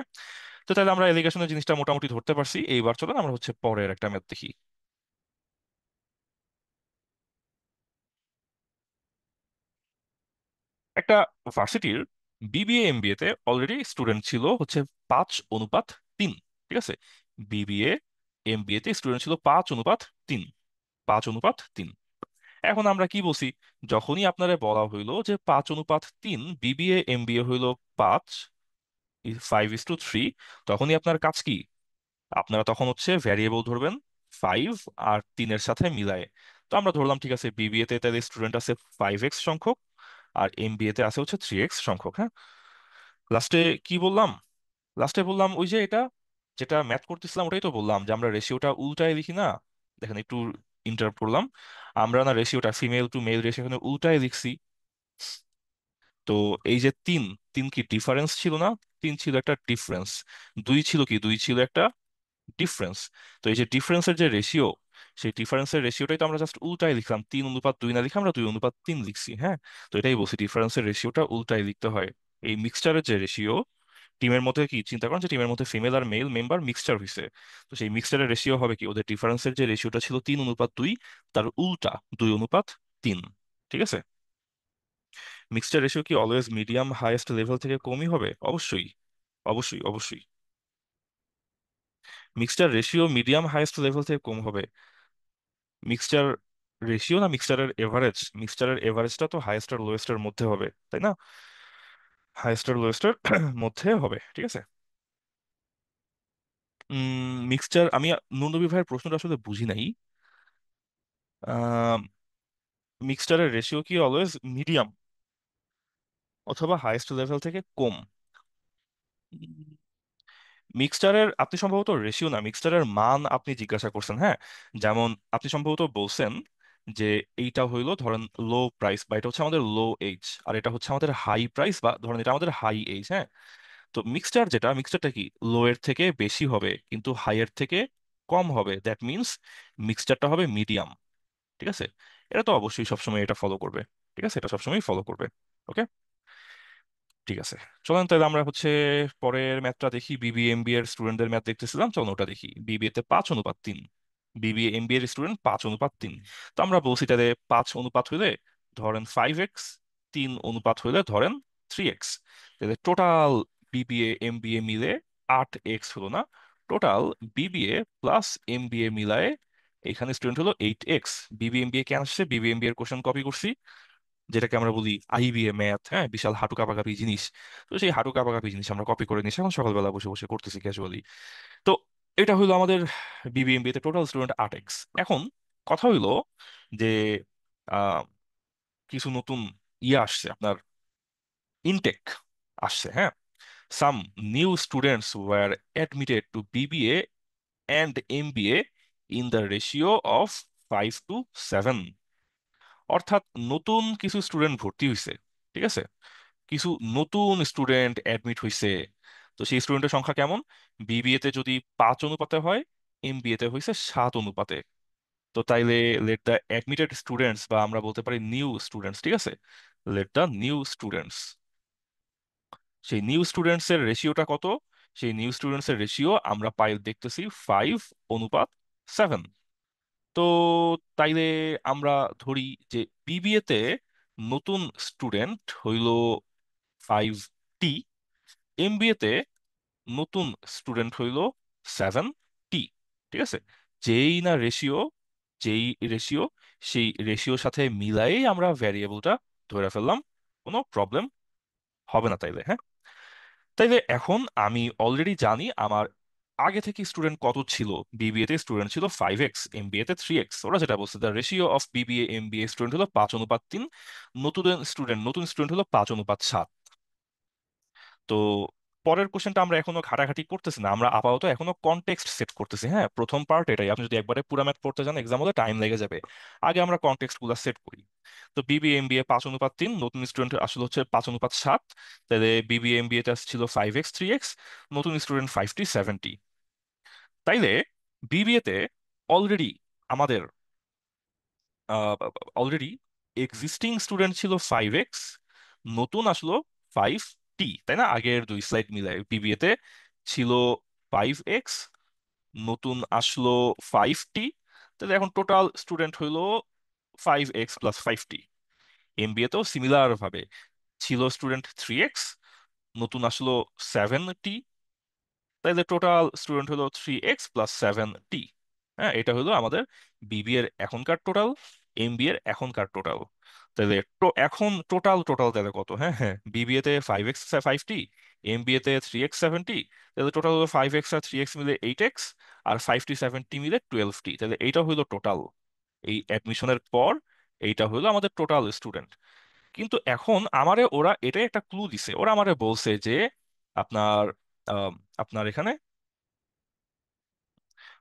A: তো তাহলে আমরা এলিগেশনের জিনিসটা মোটামুটি ধরতে পারছি। এইবার চলেন আমরা হচ্ছে পরের একটা ম্যাথ দেখি। একটা ভার্সিটির বিবিএ এমবিএ তে অলরেডি স্টুডেন্ট ছিল হচ্ছে 5:3। ঠিক আছে, বিবিএ এমবিএ তে স্টুডেন্ট ছিল 5:3, 5:3। এখন আমরা কি বলছি, যখনই আপনারা বলা হইলো যে 5:3 বিবিএ এমবিএ হইলো 5:3, তখনই আপনার কাজ কি, আপনারা তখন হচ্ছে ভ্যারিয়েবল ধরবেন 5 আর 3-এর সাথে মিলায়ে। তো আমরা ধরলাম ঠিক আছে, বিবিএ তে তাহলে স্টুডেন্ট আছে 5x সংখ্যক আর এমবিএ তে আছে হচ্ছে 3x সংখ্যক। হ্যাঁ, লাস্টে কি বললাম, লাস্টে বললাম ওই যে এটা যেটা ম্যাথ করতেছিলাম ওটাই তো বললাম যে আমরা রেশিওটা উল্টায় লিখি না। দেখেন একটু ইন্টারাপ্ট করলাম, আমরা না রেশিওটা ফিমেল টু মেল রেশিও এখানে উল্টায় লিখছি। তো এই যে তিন, তিন কি ডিফারেন্স ছিল না? তিন ছিল একটা ডিফারেন্স, দুই ছিল কি, দুই ছিল একটা ডিফারেন্স। তো এই যে ডিফারেন্সের যে রেশিও, সেই ডিফারেন্সের রেশিওটাই তো আমরা জাস্ট উল্টাই লিখলাম, 3:2 না লিখে আমরা 2:3 লিখছি। হ্যাঁ, তো এটাই বলছি, ডিফারেন্সের রেশিওটা উল্টাই লিখতে হয়। এই মিক্সচারের যে রেশিও, টিমের মধ্যে কি চিন্তা করেন যে টিমের মধ্যে ফিমেল আর মেল মেম্বার মিক্সচার হয়েছে, তো সেই মিক্সচারের রেশিও হবে কি, ওদের ডিফারেন্সের যে রেশিওটা ছিল 3:2, তার উল্টা 2:3। ঠিক আছে, মিক্সচার রেশিও কি অলওয়েজ মিডিয়াম হাইয়েস্ট লেভেল থেকে কমই হবে? অবশ্যই, অবশ্যই, অবশ্যই। Mixture ratio medium highest level থেকে কম হবে। মিক্সচার রেশিও না, মিক্সচারের এভারেজ, মিক্সচারের এভারেজটা তো হাইয়েস্ট আর লোয়েস্টের মধ্যে হবে, তাই না? হাইয়েস্ট আর লোয়েস্টের মধ্যে হবে। ঠিক আছে, মিক্সচার, আমি নন্দবী ভাইয়ের প্রশ্নটা আসলে বুঝি নাই। মিক্সচারের রেশিও কি অলওয়েজ মিডিয়াম অথবা হাইয়েস্ট লেভেল থেকে কম? মিক্সচারের আপনি সম্ভবত রেশিও না, মিক্সচারের মান আপনি জিজ্ঞাসা করছেন। হ্যাঁ, যেমন আপনি সম্ভবত বলছেন যে এইটা হইলো ধরেন লো প্রাইস, বা এটা হচ্ছে আমাদের লো এইচ, আর এটা হচ্ছে আমাদের হাই প্রাইস, বা ধরেন এটা আমাদের হাই এইচ। হ্যাঁ, তো মিক্সচার যেটা, মিক্সচারটা কি লো এর থেকে বেশি হবে কিন্তু হাই এর থেকে কম হবে, দ্যাট মিনস মিক্সচারটা হবে মিডিয়াম। ঠিক আছে, এটা তো অবশ্যই সবসময় এটা ফলো করবে। ঠিক আছে, এটা সবসময় ফলো করবে। ওকে, ঠিক আছে, চলেন তাহলে আমরা হচ্ছে পরের ম্যাথটা দেখি। বিবিএ এমবিএ এর স্টুডেন্টদের ম্যাথ দেখতেছিলাম, চলুন ওটা দেখি। বিবিএ তে 5:3, বিবিএ এমবিএ এর স্টুডেন্ট 5:3। তো আমরা বলছি তাহলে 5 অনুপাত হইলে ধরেন 5x, 3 অনুপাত হইলে ধরেন 3x। তাহলে টোটাল বিবিএ এমবিএ মিলে 8x হলো না? টোটাল বিবিএ প্লাস এমবিএ মিলায়ে এখানে স্টুডেন্ট হলো 8x। বিবিএ এমবিএ কেন আসছে, বিবিএ এমবিএ এর কোশ্চেন কপি করছি, যেটাকে আমরা বলি আইবিএ ম্যাথ। হ্যাঁ, বিশাল হাঁটু কাঁপাকাঁপি জিনিস। তো সেই হাঁটু কাঁপাকাঁপি জিনিস আমরা কপি করে নিয়েছি, এখন সকালবেলা বসে বসে করতেছি ক্যাজুয়ালি। তো এটা হইলো আমাদের বিবিএমবি তে টোটাল স্টুডেন্ট 8x। এখন কথা হইলো যে আহ, কিছু নতুন ইয়ে আসছে, আপনার ইনটেক আসছে। হ্যাঁ, some new students were admitted to BBA and MBA in the ratio of 5:7। অর্থাৎ নতুন কিছু স্টুডেন্ট ভর্তি হয়েছে। ঠিক আছে, কিছু নতুন স্টুডেন্ট অ্যাডমিট হয়েছে। তো সেই স্টুডেন্টের সংখ্যা কেমন, বিবিএ তে যদি 5 অনুপাতে হয়, এমবিএ তে হয়েছে 7 অনুপাতে। তো তাইলে লেট দ্য অ্যাডমিটেড স্টুডেন্টস, বা আমরা বলতে পারি নিউ স্টুডেন্টস। ঠিক আছে, লেট দ্য নিউ স্টুডেন্টস, সেই নিউ স্টুডেন্টস এর রেশিওটা কত? সেই নিউ স্টুডেন্টস এর রেশিও আমরা পাই দেখতেছি 5:7। তো তাইলে আমরা ধরি যে বিবিএ তে নতুন স্টুডেন্ট হইল 5t, এমবিএ তে নতুন স্টুডেন্ট হইল 7t। ঠিক আছে, যেই না রেশিও, যেই রেশিও, সেই রেশিওর সাথে মিলাই আমরা ভ্যারিয়েবলটা ধরে ফেললাম, কোনো প্রবলেম হবে না তাইলে। হ্যাঁ, তাইলে এখন আমি অলরেডি জানি আমার আগে থেকে স্টুডেন্ট কত ছিল। বিবিএ তে স্টুডেন্ট ছিল 5x, এমবিএ তে 3x। ওরা যেটা বলছে the ratio of BBA MBA student হলো 5:3, নতুন স্টুডেন্ট হলো 5:7। তো পরের কোশ্চেনটা আমরা এখনো ঘাটাঘাটি করতেছি না, আমরা আপাতত এখনো কনটেক্সট সেট করতেছি। হ্যাঁ, প্রথম পার্ট এটাই, আপনি যদি একবারে পুরা ম্যাথ পড়তে যান এক্সাম হলে টাইম লেগে যাবে। আগে আমরা কনটেক্সট গুলা সেট করি। তো বিবিএমবিএ 5:3, নতুন স্টুডেন্ট আসলে হচ্ছে 5:7। তাহলে বিবিএমবিএ টা ছিল 5x 3x, নতুন স্টুডেন্ট 5t 7t। তাইলে বিবিএ তে অলরেডি আমাদের অলরেডি এক্সিস্টিং স্টুডেন্ট ছিল 5x, নতুন আসলো 5t, তাই না? আগের দুই স্লাইড মিলাই বিবিএ তে ছিল 5x, নতুন আসলো 5t। তাহলে এখন টোটাল স্টুডেন্ট হইলো 5x + 5t। এমবিএ তেও সিমিলার ভাবে ছিল স্টুডেন্ট 3x, নতুন আসলো 7t। তাইলে টোটাল স্টুডেন্ট হলো 3x + 7t। হ্যাঁ, এটা হলো আমাদের বিবি এর এখনকার টোটাল, এমবি এর এখনকার টোটাল। তাহলে এখন টোটাল টোটাল তাহলে কত? হ্যাঁ হ্যাঁ, বিবিএ তে 5x 5t, এমবিএ তে 3x 7t। তাহলে টোটাল হলো 5x আর 3x মিলে 8x, আর 5t 7t মিলে 12t। তাহলে এইটা হলো টোটাল এই অ্যাডমিশনের পর, এইটা হলো আমাদের টোটাল স্টুডেন্ট। কিন্তু এখন আমারে ওরা এটাই একটা ক্লু দিছে, ওরা আমারে বলছে যে আপনার আম, আপনার এখানে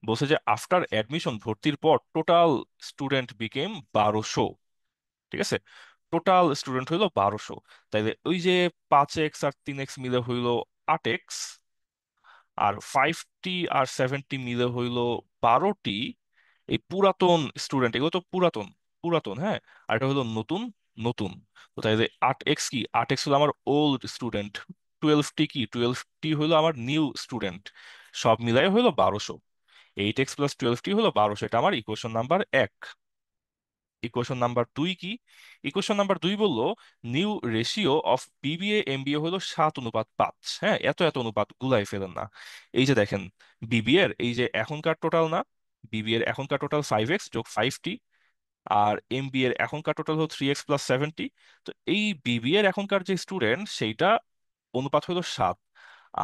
A: বলছে যে আফটার অ্যাডমিশন, ভর্তির পর টোটাল স্টুডেন্ট বিকেম 1200। ঠিক আছে, টোটাল স্টুডেন্ট হইলো 1200। তাইলে ওই যে 5x আর 3x মিলে হইলো 8x, আর 5t আর 7t মিলে হইলো 12টি। এই পুরাতন স্টুডেন্ট, এগুলো তো পুরাতন, পুরাতন। হ্যাঁ, আর এটা হলো নতুন, নতুন। তো তাইলে 8x কি, 8x হলো আমার ওল্ড স্টুডেন্ট, 12t কি, 12t হলো আমার নিউ স্টুডেন্ট। সব মিলাই হলো 1200। 8x + 12t হলো 1200। এটা আমার ইকুয়েশন নাম্বার 1। ইকুয়েশন নাম্বার 2 কি? ইকুয়েশন নাম্বার 2 বললো new ratio of BBA MBA হলো 7:5। হ্যাঁ, এত এত অনুপাত গুলাই ফেলেন না। এই যে দেখেন, বিবিএ এর এই যে এখনকার টোটাল না, বিবিএ এর এখনকার টোটাল 5x + 5t, আর এমবিএ এর এখনকার টোটাল হলো 3x + 7t। তো এই বিবিএ এর এখনকার যে স্টুডেন্ট সেইটা অনুপাত হলো 7,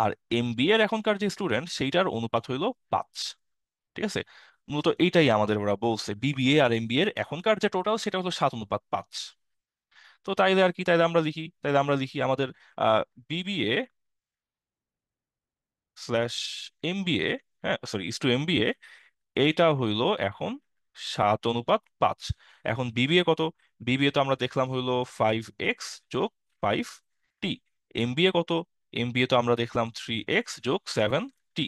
A: আর এমবিএ এর এখনকার যে স্টুডেন্ট সেইটার অনুপাত হইলো 5। ঠিক আছে, মূলত এইটাই আমাদের ওরা বলছে, বিবিএ আর এমবিএ এর এখনকার যে টোটাল সেটা হলো 7:5। তো তাইলে আর কি, তাইলে আমরা লিখি আমাদের বিবিএ স্ল্যাশ এমবিএ, হ্যাঁ সরি, এমবিএ, এইটা হইলো এখন 7:5। এখন বিবিএ কত? বিবিএ তো আমরা দেখলাম হইলো 5x + 5t। এমবিএ কত? এমবিএ তো আমরা দেখলাম 3x + 7t।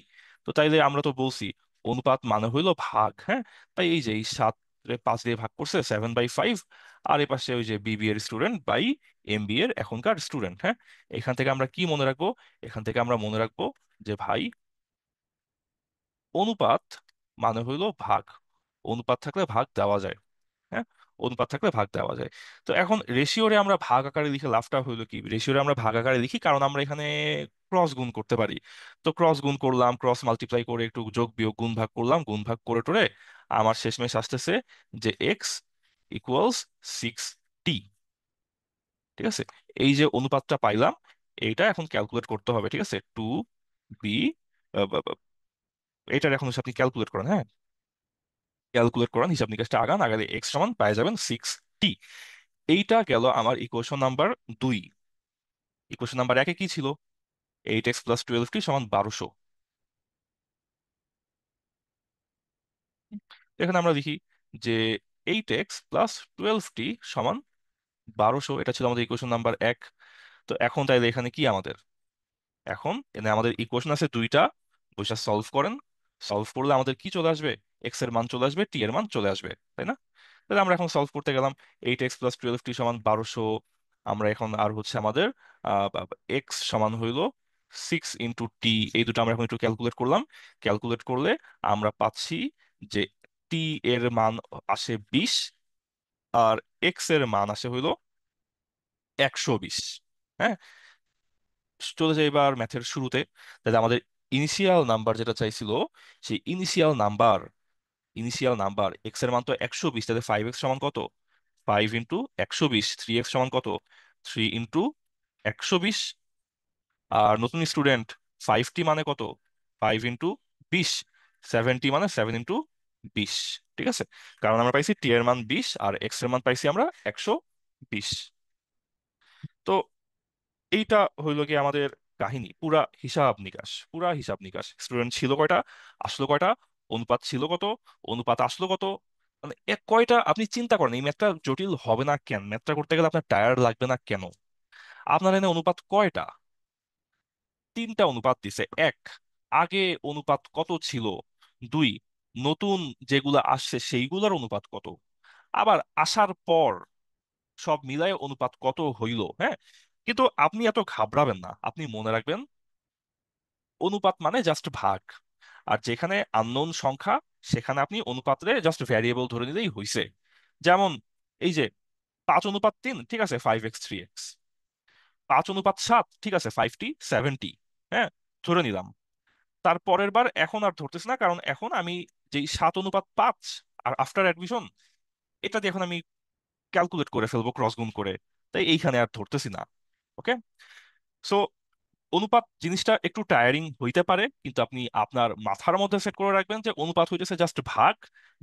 A: তো তাইলে আমরা তো বলছি অনুপাত মানে হইলো ভাগ। হ্যাঁ, তাই এই যে এই 7 5 দিয়ে ভাগ করছে 7/5, আর এ পাশে ওই যে বিবিএ এর স্টুডেন্ট বাই এমবিএ এর এখনকার স্টুডেন্ট। হ্যাঁ, এখান থেকে আমরা কি মনে রাখবো? এখান থেকে আমরা মনে রাখবো যে ভাই, অনুপাত মানে হইলো ভাগ। অনুপাত থাকলে ভাগ দেওয়া যায়। হ্যাঁ, অনুপাত থাকলে ভাগ দেওয়া যায়। তো এখন রেশিওরে আমরা ভাগ আকারে লিখে লাভটা হইলো কি? রেশিওরে আমরা ভাগ আকারে লিখি কারণ আমরা এখানে ক্রস গুণ করতে পারি। তো ক্রস গুণ করলাম, ক্রস মাল্টিপ্লাই করে একটু যোগ বিয়োগ গুণ ভাগ করলাম, গুণ ভাগ করে টোরে আমার শেষমেশ আসতেছে যে x = 6t। ঠিক আছে, এই যে অনুপাতটা পাইলাম, এইটা এখন ক্যালকুলেট করতে হবে। ঠিক আছে, 2b, এটার এখন হচ্ছে আপনি ক্যালকুলেট করেন। হ্যাঁ, ক্যালকুলেট করেন, হিসাব নিকাশটা আগান, আগালে এক্স সমান পাই যাবেন 6t। এইটা গেল আমার ইকুয়েশন নাম্বার 2। ইকুয়েশন নাম্বার 1-এ কি ছিল? 8x + 12t সমান 1200। এখানে আমরা লিখি যে 8x + 12t সমান 1200, এটা ছিল আমাদের ইকুয়েশন নাম্বার 1। তো এখন তাইলে এখানে কি আমাদের, এখন এখানে আমাদের ইকুয়েশন আছে দুইটা, বৈশা সলভ করেন। সলভ করলে আমাদের কি চলে আসবে? এক্স এর মান চলে আসবে, টি এর মান চলে আসবে, তাই না? তাহলে আমরা এখন সলভ করতে গেলাম। 8x + 12t সমান 1200। আমরা এখন আর হচ্ছে আমাদের এক্স সমান হইলো 6 × টি, এই দুটো আমরা এখন একটু ক্যালকুলেট করলাম। ক্যালকুলেট করলে আমরা পাচ্ছি যে টি এর মান আসে 20, আর এক্স এর মান আসে হইলো 120। হ্যাঁ, চলে যাই এবার ম্যাথের শুরুতে। তাহলে আমাদের ইনিশিয়াল নাম্বার যেটা চাইছিল, সেই ইনিশিয়াল নাম্বার এক্স এর মান তো 120, তাহলে 5x সমান কত? 5 × 120, 3x সমান কত? 3 × 120। আর নতুন স্টুডেন্ট, 5t মানে কত? 5 × 20, 7t মানে 7 × 20। ঠিক আছে, কারণ আমরা পাইছি টি এর মান 20 আর এক্স এর মান পাইছি আমরা 120। তো এইটা হইলো কি আমাদের কাহিনী, পুরা হিসাব নিকাশ। স্টুডেন্ট ছিল কয়টা, আসলো কয়টা, অনুপাত ছিল কত, অনুপাত আসলো কত, মানে এক কয়টা। আপনি চিন্তা করেন এই ম্যাথটা জটিল হবে না কেন? ম্যাথটা করতে গেলে আপনার টায়ার লাগবে না কেন? আপনার এনে অনুপাত কয়টা? তিনটা অনুপাত দিছে। এক, আগে অনুপাত কত ছিল? দুই, নতুন যেগুলা আসছে সেইগুলার অনুপাত কত? আবার আসার পর সব মিলায় অনুপাত কত হইল। হ্যাঁ, কিন্তু আপনি এত ঘাবড়াবেন না, আপনি মনে রাখবেন অনুপাত মানে জাস্ট ভাগ। আর যেখানে আননোন সংখ্যা, সেখানে আপনি অনুপাতে জাস্ট ভ্যারিয়েবল ধরে নিলেই হইছে। যেমন এই যে 5:3, ঠিক আছে, 5x 3x। 5:7, ঠিক আছে, 5t 7t। হ্যাঁ, ধরে নিলাম। তার পরের বার এখন আর ধরতেছি না, কারণ এখন আমি যেই 7:5 আর আফটার অ্যাডমিশন, এটা দিয়ে এখন আমি ক্যালকুলেট করে ফেলবো ক্রস গুণ করে, তাই এইখানে আর ধরতেছি না। ওকে। সো অনুপাত জিনিসটা একটু টায়ারিং হইতে পারে, কিন্তু আপনি আপনার মাথার মধ্যে সেট করে রাখবেন যে অনুপাত হইতেছে জাস্ট ভাগ,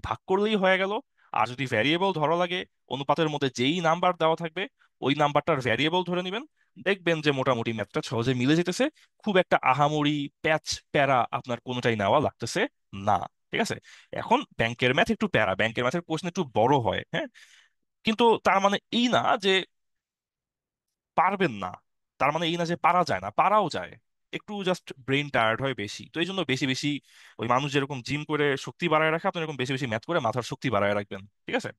A: ভাগ করলেই হয়ে গেল। আর যদি ভ্যারিয়েবল ধরা লাগে, অনুপাতের মধ্যে যেই নাম্বার দেওয়া থাকবে ওই নাম্বারটার ভ্যারিয়েবল ধরে নেবেন। দেখবেন যে মোটামুটি ম্যাথটা সহজে মিলে যেতেছে। খুব একটা আহামরি প্যাচ প্যারা আপনার কোনোটাই নেওয়া লাগতেছে না। ঠিক আছে। এখন ব্যাংকের ম্যাথ একটু প্যারা, ব্যাংকের ম্যাথের কোশ্চেন একটু বড় হয়, হ্যাঁ, কিন্তু তার মানে এই না যে পারবেন না, তার মানে এই না যে পারা যায় না, পারাও যায়। একটু জাস্ট ব্রেন টায়ার্ড হয় বেশি, তো এই জন্য বেশি বেশি ওই মানুষ যেরকম জিম করে শক্তি বাড়ায় রাখে, আপনি এরকম বেশি বেশি ম্যাথ করে মাথার শক্তি বাড়ায় রাখবেন। ঠিক আছে,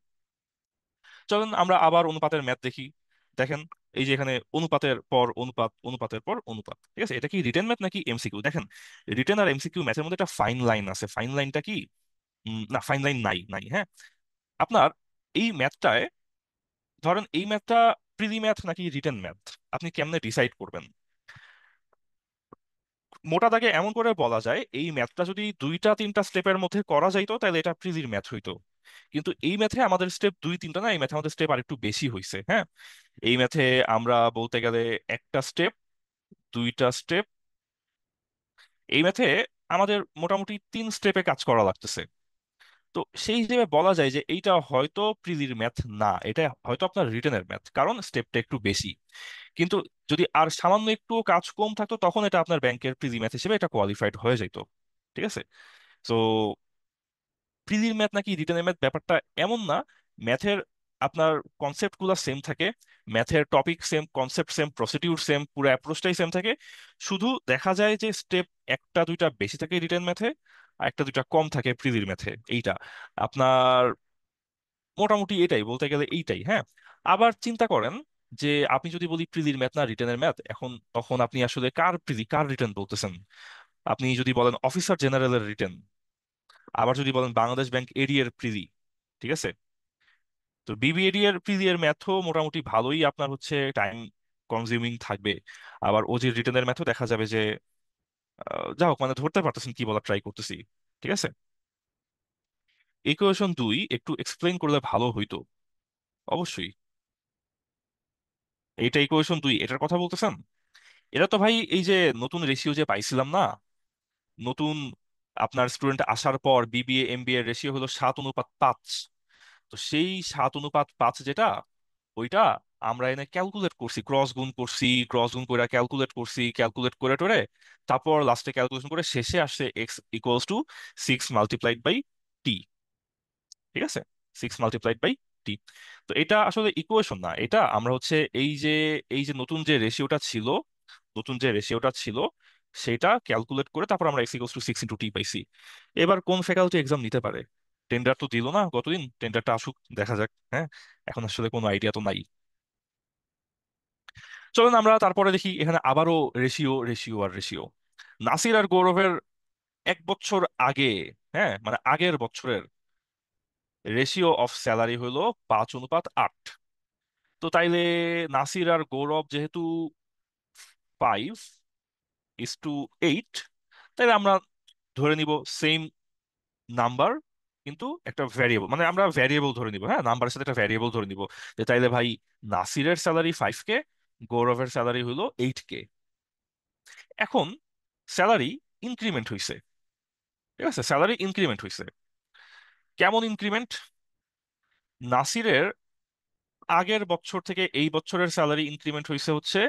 A: চলুন আমরা আবার অনুপাতের ম্যাথ দেখি। দেখেন, এই যে এখানে অনুপাতের পর অনুপাত, অনুপাতের পর অনুপাত। ঠিক আছে, এটা কি রিটেন ম্যাথ নাকি এমসিকিউ? দেখেন, রিটেন আর এমসিকিউ ম্যাথের মধ্যে একটা ফাইন লাইন আছে। ফাইন লাইনটা কি? না, ফাইন লাইন নাই। হ্যাঁ, আপনার এই ম্যাথটায়, ধরেন এই ম্যাথটা প্রিলি ম্যাথ নাকি রিটেন ম্যাথ, আপনি কেমনে ডিসাইড করবেন? মোটা দাগে এমন করে বলা যায়, এই ম্যাথটা যদি 2-3টা স্টেপের মধ্যে করা যাইতো তাহলে এটা প্রিলির ম্যাথ হইতো। কিন্তু এই ম্যাথে আমাদের স্টেপ 2-3টা না, এই ম্যাথে আমাদের স্টেপ আরেকটু বেশি হয়েছে। হ্যাঁ, এই ম্যাথে আমরা বলতে গেলে একটা স্টেপ, দুইটা স্টেপ, এই ম্যাথে আমাদের মোটামুটি 3 স্টেপে কাজ করা লাগতেছে। তো সেই হিসেবে বলা যায় যে এইটা হয়তো প্রিলির ম্যাথ না, এটা হয়তো আপনার রিটেনের ম্যাথ, কারণ স্টেপটা একটু বেশি। কিন্তু যদি আর সামান্য একটু কাজ কম থাকতো, তখন এটা আপনার ব্যাংকের প্রিলি ম্যাথ হিসেবে এটা কোয়ালিফাইড হয়ে যেত। ঠিক আছে। তো প্রিলির ম্যাথ নাকি রিটেনের ম্যাথ ব্যাপারটা এমন না। ম্যাথের আপনার কনসেপ্ট গুলা সেম থাকে, ম্যাথের topic same, concept same, procedure same, পুরো অ্যাপ্রোচটাই সেম থাকে। শুধু দেখা যায় যে স্টেপ একটা দুইটা বেশি থাকে রিটেন ম্যাথে, আর একটা দুইটা কম থাকে প্রিলির ম্যাথে। এইটা আপনার মোটামুটি এটাই বলতে গেলে এইটাই। হ্যাঁ, আবার চিন্তা করেন যে আপনি যদি বলি প্রিলির ম্যাথ না রিটেনের ম্যাথ, এখন তখন আপনি আসলে কার প্রিলি কার রিটেন বলতেছেন? আপনি যদি বলেন অফিসার জেনারেলের রিটেন, আবার যদি বলেন বাংলাদেশ ব্যাংক এডি এর প্রিলি। ঠিক আছে, তো বিবিএডি এর প্রিলি এর ম্যাথও মোটামুটি ভালোই আপনার হচ্ছে টাইম কনজিউমিং থাকবে। আবার ওজির রিটেনের ম্যাথও দেখা যাবে যে যা হোক, মানে ধরতে পারতেছেন কি বলা ট্রাই করতেছি। ঠিক আছে, ইকুয়েশন 2 একটু এক্সপ্লেইন করলে ভালো হইতো। অবশ্যই, এইটা ইকুয়েশন 2, এটার কথা বলতেছেন? এটা তো ভাই এই যে নতুন রেশিও যে পাইছিলাম না, নতুন আপনার স্টুডেন্ট আসার পর বিবিএ এমবিএ রেশিও হলো 7:5। তো সেই 7:5 যেটা, ওইটা আমরা এনে ক্যালকুলেট করছি, ক্রস গুণ করছি, ক্রস গুণ করে ক্যালকুলেট করছি, ক্যালকুলেট করে টোরে তারপর লাস্টে ক্যালকুলেশন করে শেষে আসছে x = 6 × টি। ঠিক আছে, 6 × টি। তো এটা আসলে ইকুয়েশন না, এটা আমরা হচ্ছে এই যে নতুন যে রেশিওটা ছিল সেটা ক্যালকুলেট করে তারপর আমরা x = 6 × টি পাইছি। এবার কোন ফ্যাকাল্টি এক্সাম নিতে পারে? টেন্ডার তো দিল না গতদিন, টেন্ডারটা আসুক, দেখা যাক। হ্যাঁ, এখন আসলে কোনো আইডিয়া তো নাই। চলুন আমরা তারপরে দেখি এখানে আবারও রেশিও রেশিও আর রেশিও। নাসির আর গৌরবের 1 বছর আগে, হ্যাঁ মানে আগের বছরের রেশিও অফ স্যালারি হলো 5:8। তো তাইলে নাসির আর গৌরব যেহেতু 5:8, তাইলে আমরা ধরে নিব সেম নাম্বার, কিন্তু একটা ভ্যারিয়েবল, মানে আমরা ভ্যারিয়েবল ধরে নিব, হ্যাঁ, নাম্বারের সাথে একটা ভ্যারিয়েবল ধরে নিব। যে তাইলে ভাই নাসিরের স্যালারি 5K, গৌরবের স্যালারি হইলো 8K। এখন স্যালারি ইনক্রিমেন্ট হইছে, ঠিক আছে, স্যালারি ইনক্রিমেন্ট হইছে। কেমন ইনক্রিমেন্ট? নাসিরের আগের বছর থেকে এই বছরের স্যালারি ইনক্রিমেন্ট হইছে হচ্ছে,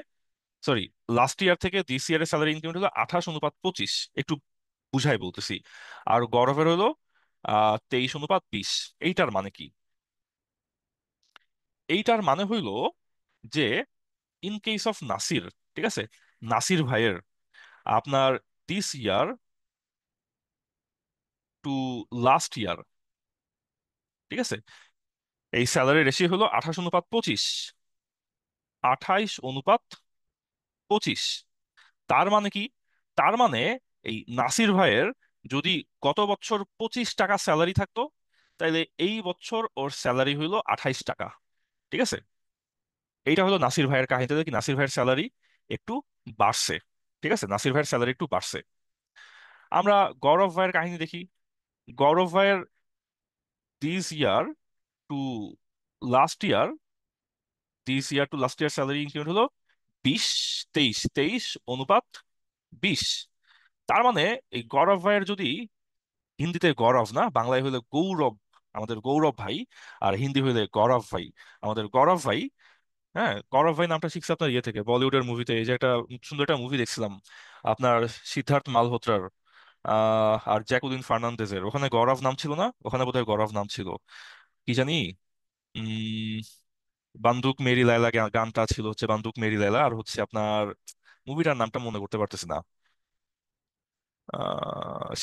A: সরি, লাস্ট ইয়ার থেকে দিস ইয়ারের স্যালারি ইনক্রিমেন্ট হলো 28:25, একটু বুঝাই বলতেছি। আর গৌরবের হলো 23:20। এইটার মানে কি? এইটার মানে হইলো যে ইন কেস অফ নাসির, ঠিক আছে, নাসির ভাইয়ের আপনার this year to last year, ঠিক আছে, এই স্যালারি রেশিও হলো 28:25। 28:25। তার মানে কি? তার মানে এই নাসির ভাইয়ের যদি গত বছর 25 টাকা স্যালারি থাকতো, তাইলে এই বছর ওর স্যালারি হইলো 28 টাকা, ঠিক আছে। এইটা হলো নাসির ভাইয়ের কাহিনীতে, কি নাসির ভাইয়ের স্যালারি একটু বাড়ছে, ঠিক আছে, নাসির ভাইয়ের স্যালারি একটু বাড়ছে। আমরা গৌরব ভাইয়ের কাহিনী দেখি। গৌরব ভাইয়ের this year to last year, salary increment হলো 23:23 তার মানে এই গৌরব ভাইয়ের যদি, হিন্দিতে গৌরব না, বাংলায় হইলে গৌরব, আমাদের গৌরব ভাই, আর হিন্দি হইলে গৌরব ভাই, আমাদের গৌরব ভাই। হ্যাঁ, গৌরব ভাই নামটা শিখছে আপনার ইয়ে থেকে, বলিউডের মুভিতে। এই যে একটা সুন্দর একটা মুভি দেখছিলাম আপনার, সিদ্ধার্থ মালহোত্রার আর জ্যাকুলিন ফার্নান্দেজের, ওখানে গৌরব নাম ছিল না? ওখানে বোধহয় গৌরব নাম ছিল, কি জানি, উম বান্দুক মেরি লায়লা গানটা ছিল হচ্ছে বান্দুক মেরি লায়লা, আর হচ্ছে আপনার মুভিটার নামটা মনে করতে পারতেছি না।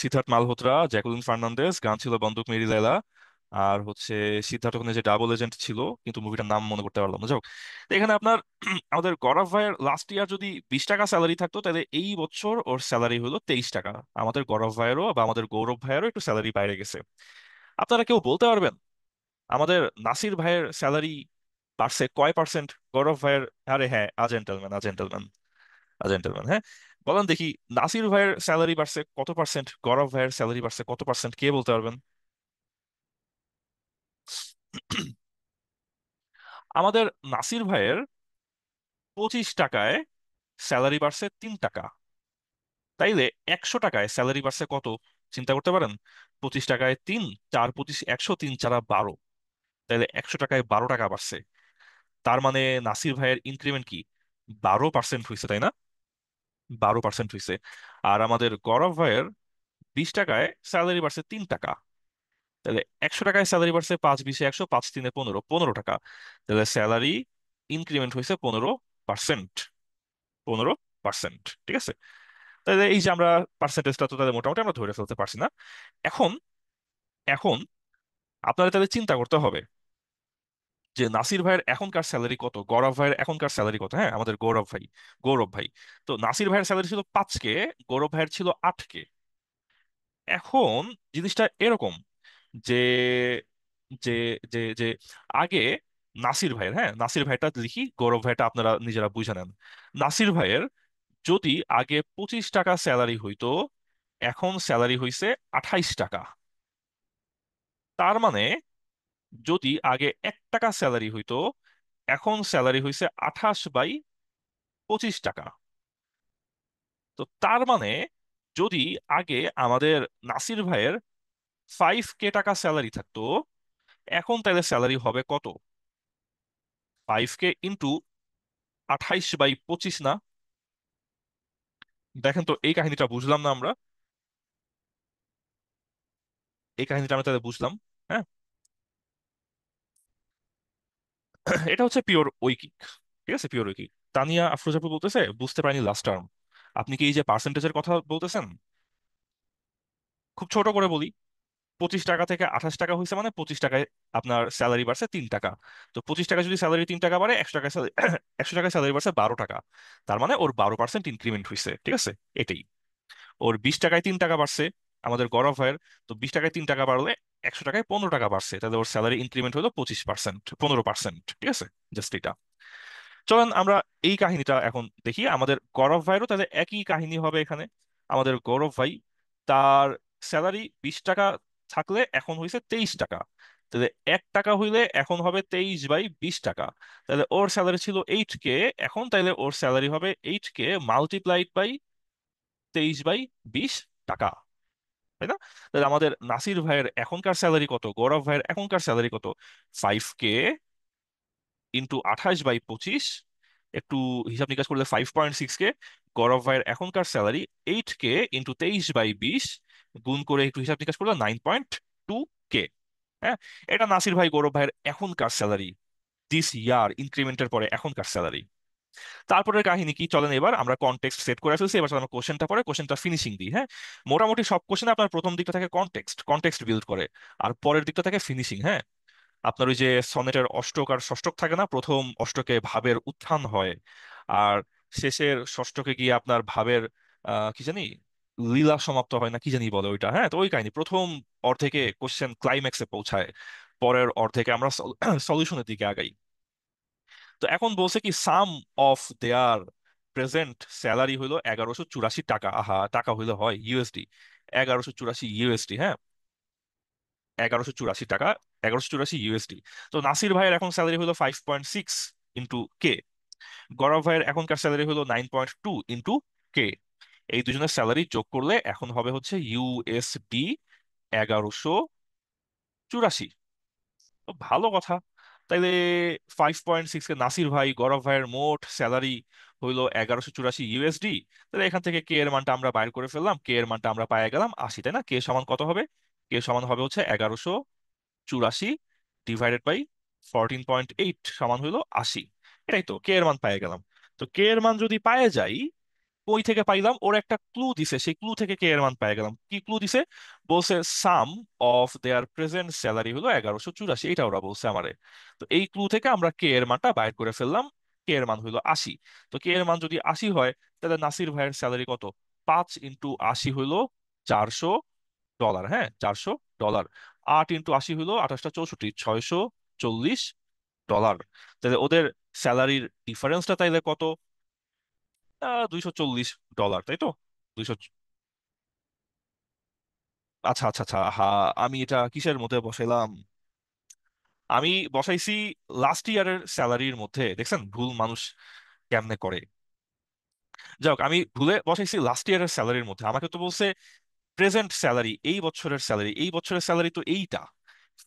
A: সিদ্ধার্থ মালহোত্রা, জ্যাকুলিন ফার্নান্দেজ, গান ছিল বন্দুক মেরি লায়লা। আর হচ্ছে সিদ্ধার্থ ওখানে যে ডাবল এজেন্ট ছিল, কিন্তু মুভিটার নাম মনে করতে পারলাম না। যাক, তো এখানে আপনার আমাদের গৌরব ভাইয়ের লাস্ট ইয়ার যদি 20 টাকা স্যালারি থাকতো, তাহলে এই বছর ওর স্যালারি হলো 23 টাকা। আমাদের গৌরব ভাইয়েরও বা আমাদের গৌরব ভাইয়েরও একটু স্যালারি বাইরে গেছে। আপনারা কেউ বলতে পারবেন আমাদের নাসির ভাইয়ের স্যালারি বাড়ছে কয় পার্সেন্ট? গৌরব ভাইয়ের, আরে হ্যাঁ, আজেন্টালম্যান, আজেন্টালম্যান, জেন্টলম্যান, হ্যাঁ, বলেন দেখি, নাসির ভাইয়ের স্যালারি বাড়ছে কত পার্সেন্ট, গৌরব ভাইয়ের স্যালারি বাড়ছে কত পার্সেন্ট, কে বলতে পারবেন? আমাদের নাসির ভাইয়ের 25 টাকায় স্যালারি বাড়ছে 3 টাকা। তাইলে 100 টাকায় স্যালারি বাড়ছে কত? চিন্তা করতে পারেন। 25 টাকায় 3, 4 25, 100, 3 4 12, তাইলে 100 টাকায় 12 টাকা বাড়ছে। তার মানে নাসির ভাইয়ের ইনক্রিমেন্ট কি? 12% হয়েছে, তাই না? 12% হয়েছে। আর আমাদের গৌরব ভাইয়ের 20 টাকায় স্যালারি বাড়ছে 3 টাকা। তাহলে 100 টাকায় স্যালারি বাড়ছে, 5 20 100, 5 3 15, 15 টাকা। তাহলে স্যালারি ইনক্রিমেন্ট হয়েছে 15%। 15%, ঠিক আছে। তাহলে এই যে আমরা পার্সেন্টেজটা তো তাহলে মোটামুটি আমরা ধরে ফেলতে পারছি না। এখন এখন আপনারা তাহলে চিন্তা করতে হবে যে নাসির ভাইয়ের এখনকার স্যালারি কত, গৌরব ভাইয়ের এখনকার স্যালারি কত। হ্যাঁ, আমাদের গৌরব ভাই। তো নাসির ভাইয়ের স্যালারি ছিল 5K, গৌরব ভাইয়ের ছিল 8K। এখন জিনিসটা এরকম যে যে যে যে আগে নাসির ভাইয়ের, হ্যাঁ, নাসির ভাইটা লিখি, গৌরব ভাইটা আপনারা নিজেরা বুঝে নেন। নাসির ভাইয়ের যদি আগে 25 টাকা স্যালারি হইতো, এখন স্যালারি হইছে 28 টাকা। তার মানে যদি আগে 1 টাকা স্যালারি হইতো, এখন স্যালারি হইছে 28/25 টাকা। তো তার মানে যদি আগে আমাদের নাসির ভাইয়ের 5K টাকা স্যালারি থাকতো, এখন তাহলে স্যালারি হবে কত? 5K ইন্টু 28/25 না? দেখেন তো, এই কাহিনীটা বুঝলাম না আমরা? এই কাহিনীটা আমরা তাহলে বুঝলাম, হ্যাঁ। এটা হচ্ছে পিওর ঐকিক, ঠিক আছে, পিওর ঐকিক। তানিয়া আফরোজা আপু বলতেছে বুঝতে পারিনি লাস্ট টার্ম। আপনি কি এই যে পার্সেন্টেজের কথা বলতেছেন, খুব ছোট করে বলি, 25 টাকা থেকে 28 টাকা হয়েছে, মানে 25 টাকায় আপনার স্যালারি বাড়ছে 3 টাকা। তো 25 টাকা যদি স্যালারি 3 টাকা বাড়ে, 100 টাকা একশো টাকায় স্যালারি বাড়ছে 12 টাকা। তার মানে ওর 12% ইনক্রিমেন্ট হয়েছে, ঠিক আছে, এটাই। ওর 20 টাকায় 3 টাকা বাড়ছে, আমাদের গৌরব ভাইয়ের। তো 20 টাকায় 3 টাকা বাড়লে 100 টাকায় 15 টাকা বাড়ছে, তাহলে ওর স্যালারি ইনক্রিমেন্ট হলো 25%, 15%, ঠিক আছে? জাস্ট এটা। চলেন আমরা এই কাহিনীটা এখন দেখি। আমাদের গৌরব ভাইয়েরও তাহলে একই কাহিনী হবে এখানে। আমাদের গৌরব ভাই, তার স্যালারি 20 টাকা থাকলে এখন হয়েছে 23 টাকা, তাহলে 1 টাকা হইলে এখন হবে 23/20 টাকা। তাহলে ওর স্যালারি ছিল 8K, এখন তাইলে ওর স্যালারি হবে 8K মাল্টিপ্লাইড বাই 23/20 টাকা, তাই না? তাহলে আমাদের নাসির ভাইয়ের এখনকার স্যালারি কত, গৌরব ভাইয়ের এখনকার স্যালারি কত? 5K ইন্টু 28/25, একটু হিসাব নিকাশ করলে 5.6K। গৌরব ভাইয়ের এখনকার স্যালারি 8K ইন্টু 23/20, গুণ করে একটু হিসাব নিকাশ করলে 9.2K। হ্যাঁ, এটা নাসির ভাই গৌরব ভাইয়ের এখনকার স্যালারি, দিস ইয়ার ইনক্রিমেন্টের পরে এখনকার স্যালারি। তারপরের কাহিনী কি, চলেন এবার আমরা কনটেক্সট সেট করে ফেলছি, এবার আমরা কোশ্চেনটা পরে কোশ্চেনটা ফিনিশিং দিই। হ্যাঁ, মোটামুটি সব কোশ্চেনে আপনার প্রথম দিকটা থাকে কনটেক্সট, কনটেক্সট বিল্ড করে, আর পরের দিকটা থাকে ফিনিশিং। হ্যাঁ, আপনার ওই যে সনেটের অষ্টক আর ষষ্ঠক থাকে না, প্রথম অষ্টকে ভাবের উত্থান হয়, আর শেষের ষষ্ঠকে গিয়ে আপনার ভাবের কি জানি লীলা সমাপ্ত হয় না কি জানি বলে ওইটা। হ্যাঁ, তো ওই কাহিনী প্রথম অর্ধেকে কোশ্চেন ক্লাইম্যাক্সে পৌঁছায়, পরের অর্ধেকে আমরা সলিউশনের দিকে আগাই। তো এখন বলছে কি সাম অফ দেয়ার প্রেজেন্ট স্যালারি হইলো 1184 টাকা। আহা, টাকা হইলে হয় ইউএসডি, 1184 ইউএসডি। হ্যাঁ, 1184 টাকা, 1184 ইউএসডি। তো নাসির ভাইয়ের এখন স্যালারি হলো 5.6 ইন্টু কে, গৌরব ভাইয়ের এখনকার স্যালারি হলো 9.2 ইন্টু কে। এই দুজনের স্যালারি যোগ করলে এখন হবে হচ্ছে ইউএসডি 1184। তো ভালো কথা। তাইলে 5.6 কে নাসির ভাই গৌরব ভাইয়ের মোট স্যালারি হইলো 1184 ইউএসডি। তাহলে এখান থেকে কে এর মানটা আমরা বাইর করে ফেললাম, কে এর মানটা আমরা পাই গেলাম 80, তাই না? কে সমান কত হবে? কে সমান হবে হচ্ছে 1184 ডিভাইডেড বাই 14.8, সমান হইলো 80। এটাই তো, কে এর মান পাই গেলাম। তো কে এর মান যদি পায়ে যাই, কই থেকে পাইলাম? ওর একটা ক্লু দিছে, সেই ক্লু থেকে কে এর মান পেয়ে গেলাম। কি ক্লু দিছে? বলছে সাম অফ দেয়ার প্রেজেন্ট স্যালারি হলো 1184, এটা ওরা বলছে আমারে। তো এই ক্লু থেকে আমরা কে এর মানটা বাইর করে ফেললাম, কে এর মান হইলো 80। তো কে এর মান যদি 80 হয়, তাহলে নাসির ভাইয়ের স্যালারি কত? 5 ইন্টু 80 হইলো $400। হ্যাঁ, $400। 8 ইন্টু 80 হইলো 28 × 64, $640। তাহলে ওদের স্যালারির ডিফারেন্সটা তাইলে কত? $240, তাই তো? 200। আচ্ছা আচ্ছা আচ্ছা, হা, আমি এটা কিসের মধ্যে বসাইলাম? আমি বসাইছি লাস্ট ইয়ারের স্যালারির মধ্যে। দেখছেন ভুল মানুষ কেমনে করে। যাই হোক, আমি ভুলে বসাইছি লাস্ট ইয়ারের স্যালারির মধ্যে। আমাকে তো বলছে প্রেজেন্ট স্যালারি, এই বছরের স্যালারি, এই বছরের স্যালারি তো এইটা,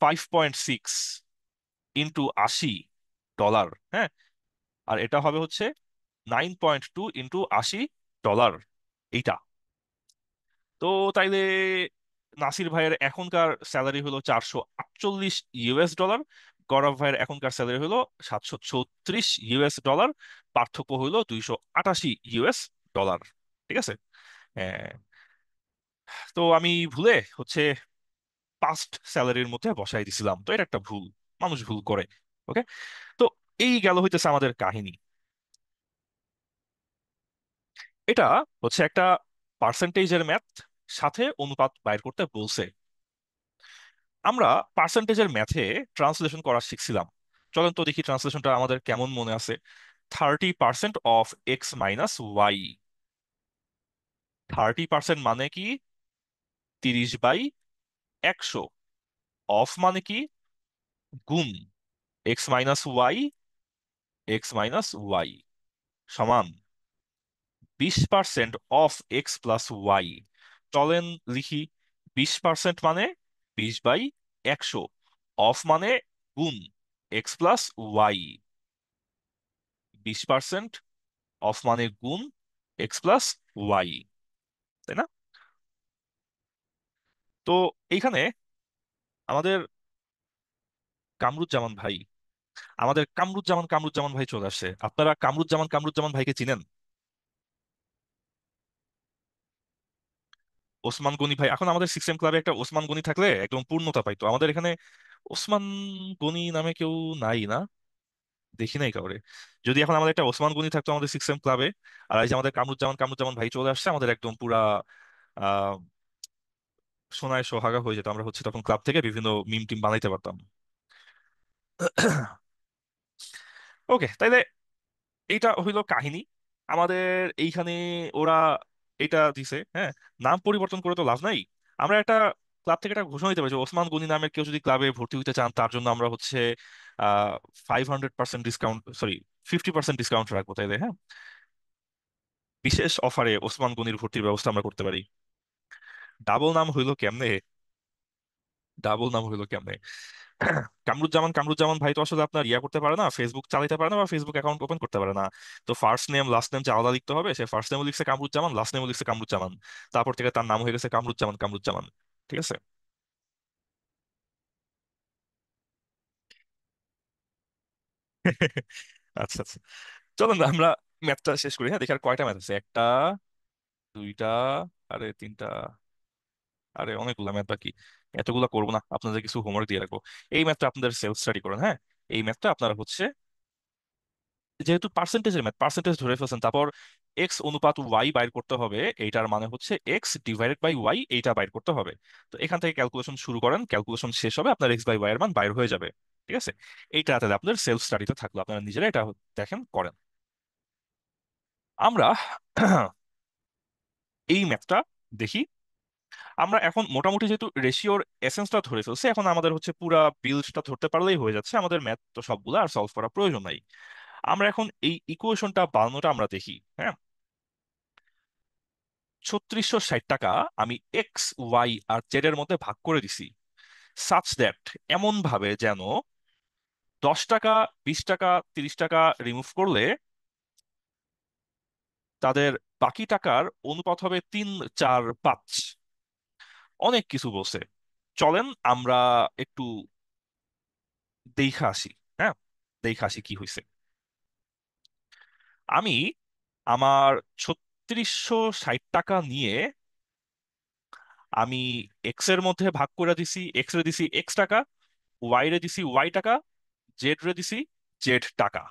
A: 5.6 ইন্টু 80 ডলার। হ্যাঁ, আর এটা হবে হচ্ছে 9.2 ইন্টু 80 ডলার, এইটা। তো তাইলে নাসির ভাইয়ের এখনকার স্যালারি হলো $448। গৌরব ভাইয়ের এখনকার স্যালারি হলো $734। পার্থক্য হইলো $288। ঠিক আছে? হ্যাঁ, তো আমি ভুলে হচ্ছে পাস্ট স্যালারির মধ্যে বসাই দিছিলাম, তো এটা একটা ভুল, মানুষ ভুল করে। ওকে, তো এই গেল হইতেছে আমাদের কাহিনী। এটা হচ্ছে একটা পার্সেন্টেজের ম্যাথ, সাথে অনুপাত বাইর করতে বলছে। আমরা পার্সেন্টেজের ম্যাথে ট্রান্সলেশন করা শিখছিলাম। চলেন তো দেখি ট্রান্সলেশনটা আমাদের কেমন মনে আছে। 30% অফ x - y। 30% মানে কি? 30/100। অফ মানে কি? গুণ। x - y সমান 20% অফ x+y। চলেন লিখি। 20% মানে 20/100, অফ মানে গুণ x+y। 20% অফ মানে গুণ x+y, তাই না? তো এইখানে আমাদের কামরুজ্জামান ভাই, আমাদের কামরুজ্জামান ভাই চলে আসছে। আপনারা কামরুজ্জামান ভাইকে চিনেন? ওসমান গনি ভাই, এখন আমাদের সিস্টেম ক্লাবে একটা ওসমান গনি থাকলে একদম পূর্ণতা পাইতো। আমাদের এখানে ওসমান গনি নামে কেউ নাই না, দেখি নাই কাউরে। যদি এখন আমাদের একটা ওসমান গনি থাকতো আমাদের সিস্টেম ক্লাবে, আর এই যে আমাদের কামরুজ্জামান ভাই চলে আসছে, আমাদের একদম পুরা সোনায় সোহাগা হয়ে যেত, আমরা হচ্ছে তখন ক্লাব থেকে বিভিন্ন মিম টিম বানাইতে পারতাম। ওকে, তাইলে এইটা হইলো কাহিনী আমাদের এইখানে। ওরা এটা দিছে, হ্যাঁ। নাম পরিবর্তন করে তো লাভ নাই। আমরা একটা ক্লাব থেকে একটা ঘোষণা দিতে পারি যে ওসমান গনি নামের কেউ যদি ক্লাবে ভর্তি হতে চান, তার জন্য আমরা হচ্ছে 500% ডিসকাউন্ট, সরি, 50% ডিসকাউন্ট রাখবো, তাইলে হ্যাঁ। বিশেষ অফারে ওসমান গনির ভর্তির ব্যবস্থা আমরা করতে পারি। ডাবল নাম হইলো কেমনে? ডাবল নাম হইলো কেমনে? কামরুজ্জামান, কামরুজ্জামান ভাই তো আসলে আপনার ইয়া করতে পারে না, ফেসবুক চালাতে পারে না বা ফেসবুক অ্যাকাউন্ট ওপেন করতে পারে না। তো ফার্স্ট নেম লাস্ট নেম যে আলাদা লিখতে হবে, সে ফার্স্ট নেমও লিখছে কামরুজ্জামান, লাস্ট নেমও লিখছে কামরুজ্জামান। তারপর থেকে তার নাম হয়ে গেছে কামরুজ্জামান, কামরুজ্জামান। ঠিক আছে। আচ্ছা আচ্ছা, চলুন আমরা ম্যাথটা শেষ করি। হ্যাঁ, দেখি আর কয়টা ম্যাথ আছে। একটা, দুইটা, আরে তিনটা, আরে অনেকগুলা ম্যাথ বাকি। এতগুলা করবো না, আপনাদের কিছু হোমওয়ার্ক দিয়ে রাখবো। এই ম্যাথটা আপনাদের সেলফ স্টাডি করেন, হ্যাঁ। এই ম্যাথটা আপনারা হচ্ছে, যেহেতু পার্সেন্টেজের ম্যাথ, পার্সেন্টেজ ধরে ফেলছেন, তারপর এক্স অনুপাত ওয়াই বাইর করতে হবে, এইটার মানে হচ্ছে এক্স ডিভাইডেড বাই ওয়াই, এইটা বাইর করতে হবে। তো এখান থেকে ক্যালকুলেশন শুরু করেন, ক্যালকুলেশন শেষ হবে, আপনার এক্স বাই ওয়াই এর মান বাইর হয়ে যাবে। ঠিক আছে। এইটা তাহলে আপনাদের সেলফ স্টাডিতে থাকলো, আপনারা নিজেরা এটা দেখেন, করেন। আমরা এই ম্যাথটা দেখি। আমরা এখন মোটামুটি যেহেতু রেশিওর এসেন্সটা ধরে ফেলছি, এখন আমাদের হচ্ছে পুরা বিলটা ধরতে পারলেই হয়ে যাচ্ছে, আমাদের ম্যাথ তো সবগুলো আর সলভ করার প্রয়োজন নাই। আমরা এখন এই ইকুয়েশনটা বানানোটা আমরা দেখি, হ্যাঁ। 3660 টাকা আমি এক্স ওয়াই আর জেড এর মধ্যে ভাগ করে দিছি, সাচ দ্যাট, এমন ভাবে যেন 10 টাকা, 20 টাকা, 30 টাকা রিমুভ করলে তাদের বাকি টাকার অনুপাত হবে 3, 4, 5। অনেক কিছু বলছে, চলেন আমরা একটু দেখা আসি। হ্যাঁ, দেখা আসি কি হয়েছে। আমি আমার 3660 টাকা নিয়ে আমি এক্স এর মধ্যে ভাগ করে দিছি, এক্স রে দিছি এক্স টাকা, ওয়াই রে দিছি ওয়াই টাকা, জেড রে দিছি জেড টাকা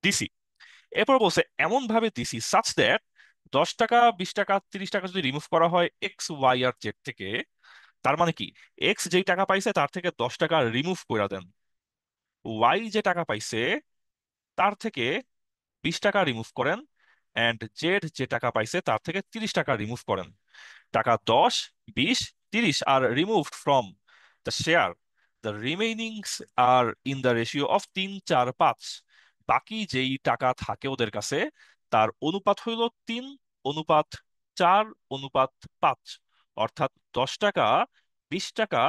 A: দিছি। এরপর বলছে এমন ভাবে দিছি সাচ দ্যাট 10 টাকা, 20 টাকা, 30 টাকা যদি রিমুভ করা হয় এক্স ওয়াই আর জেড থেকে, তার মানে কি, এক্স যেই টাকা পাইছে তার থেকে 10 টাকা রিমুভ করে দেন, ওয়াই যে টাকা পাইছে তার থেকে 20 টাকা রিমুভ করেন, অ্যান্ড জেড যে টাকা পাইছে তার থেকে 30 টাকা রিমুভ করেন। টাকা 10, 20, 30 are removed from the share, the remainings are in the ratio of 3, 4, 5। বাকি যেই টাকা থাকে ওদের কাছে, তার অনুপাত হইল 3:4:5। অর্থাৎ 10 টাকা, 20 টাকা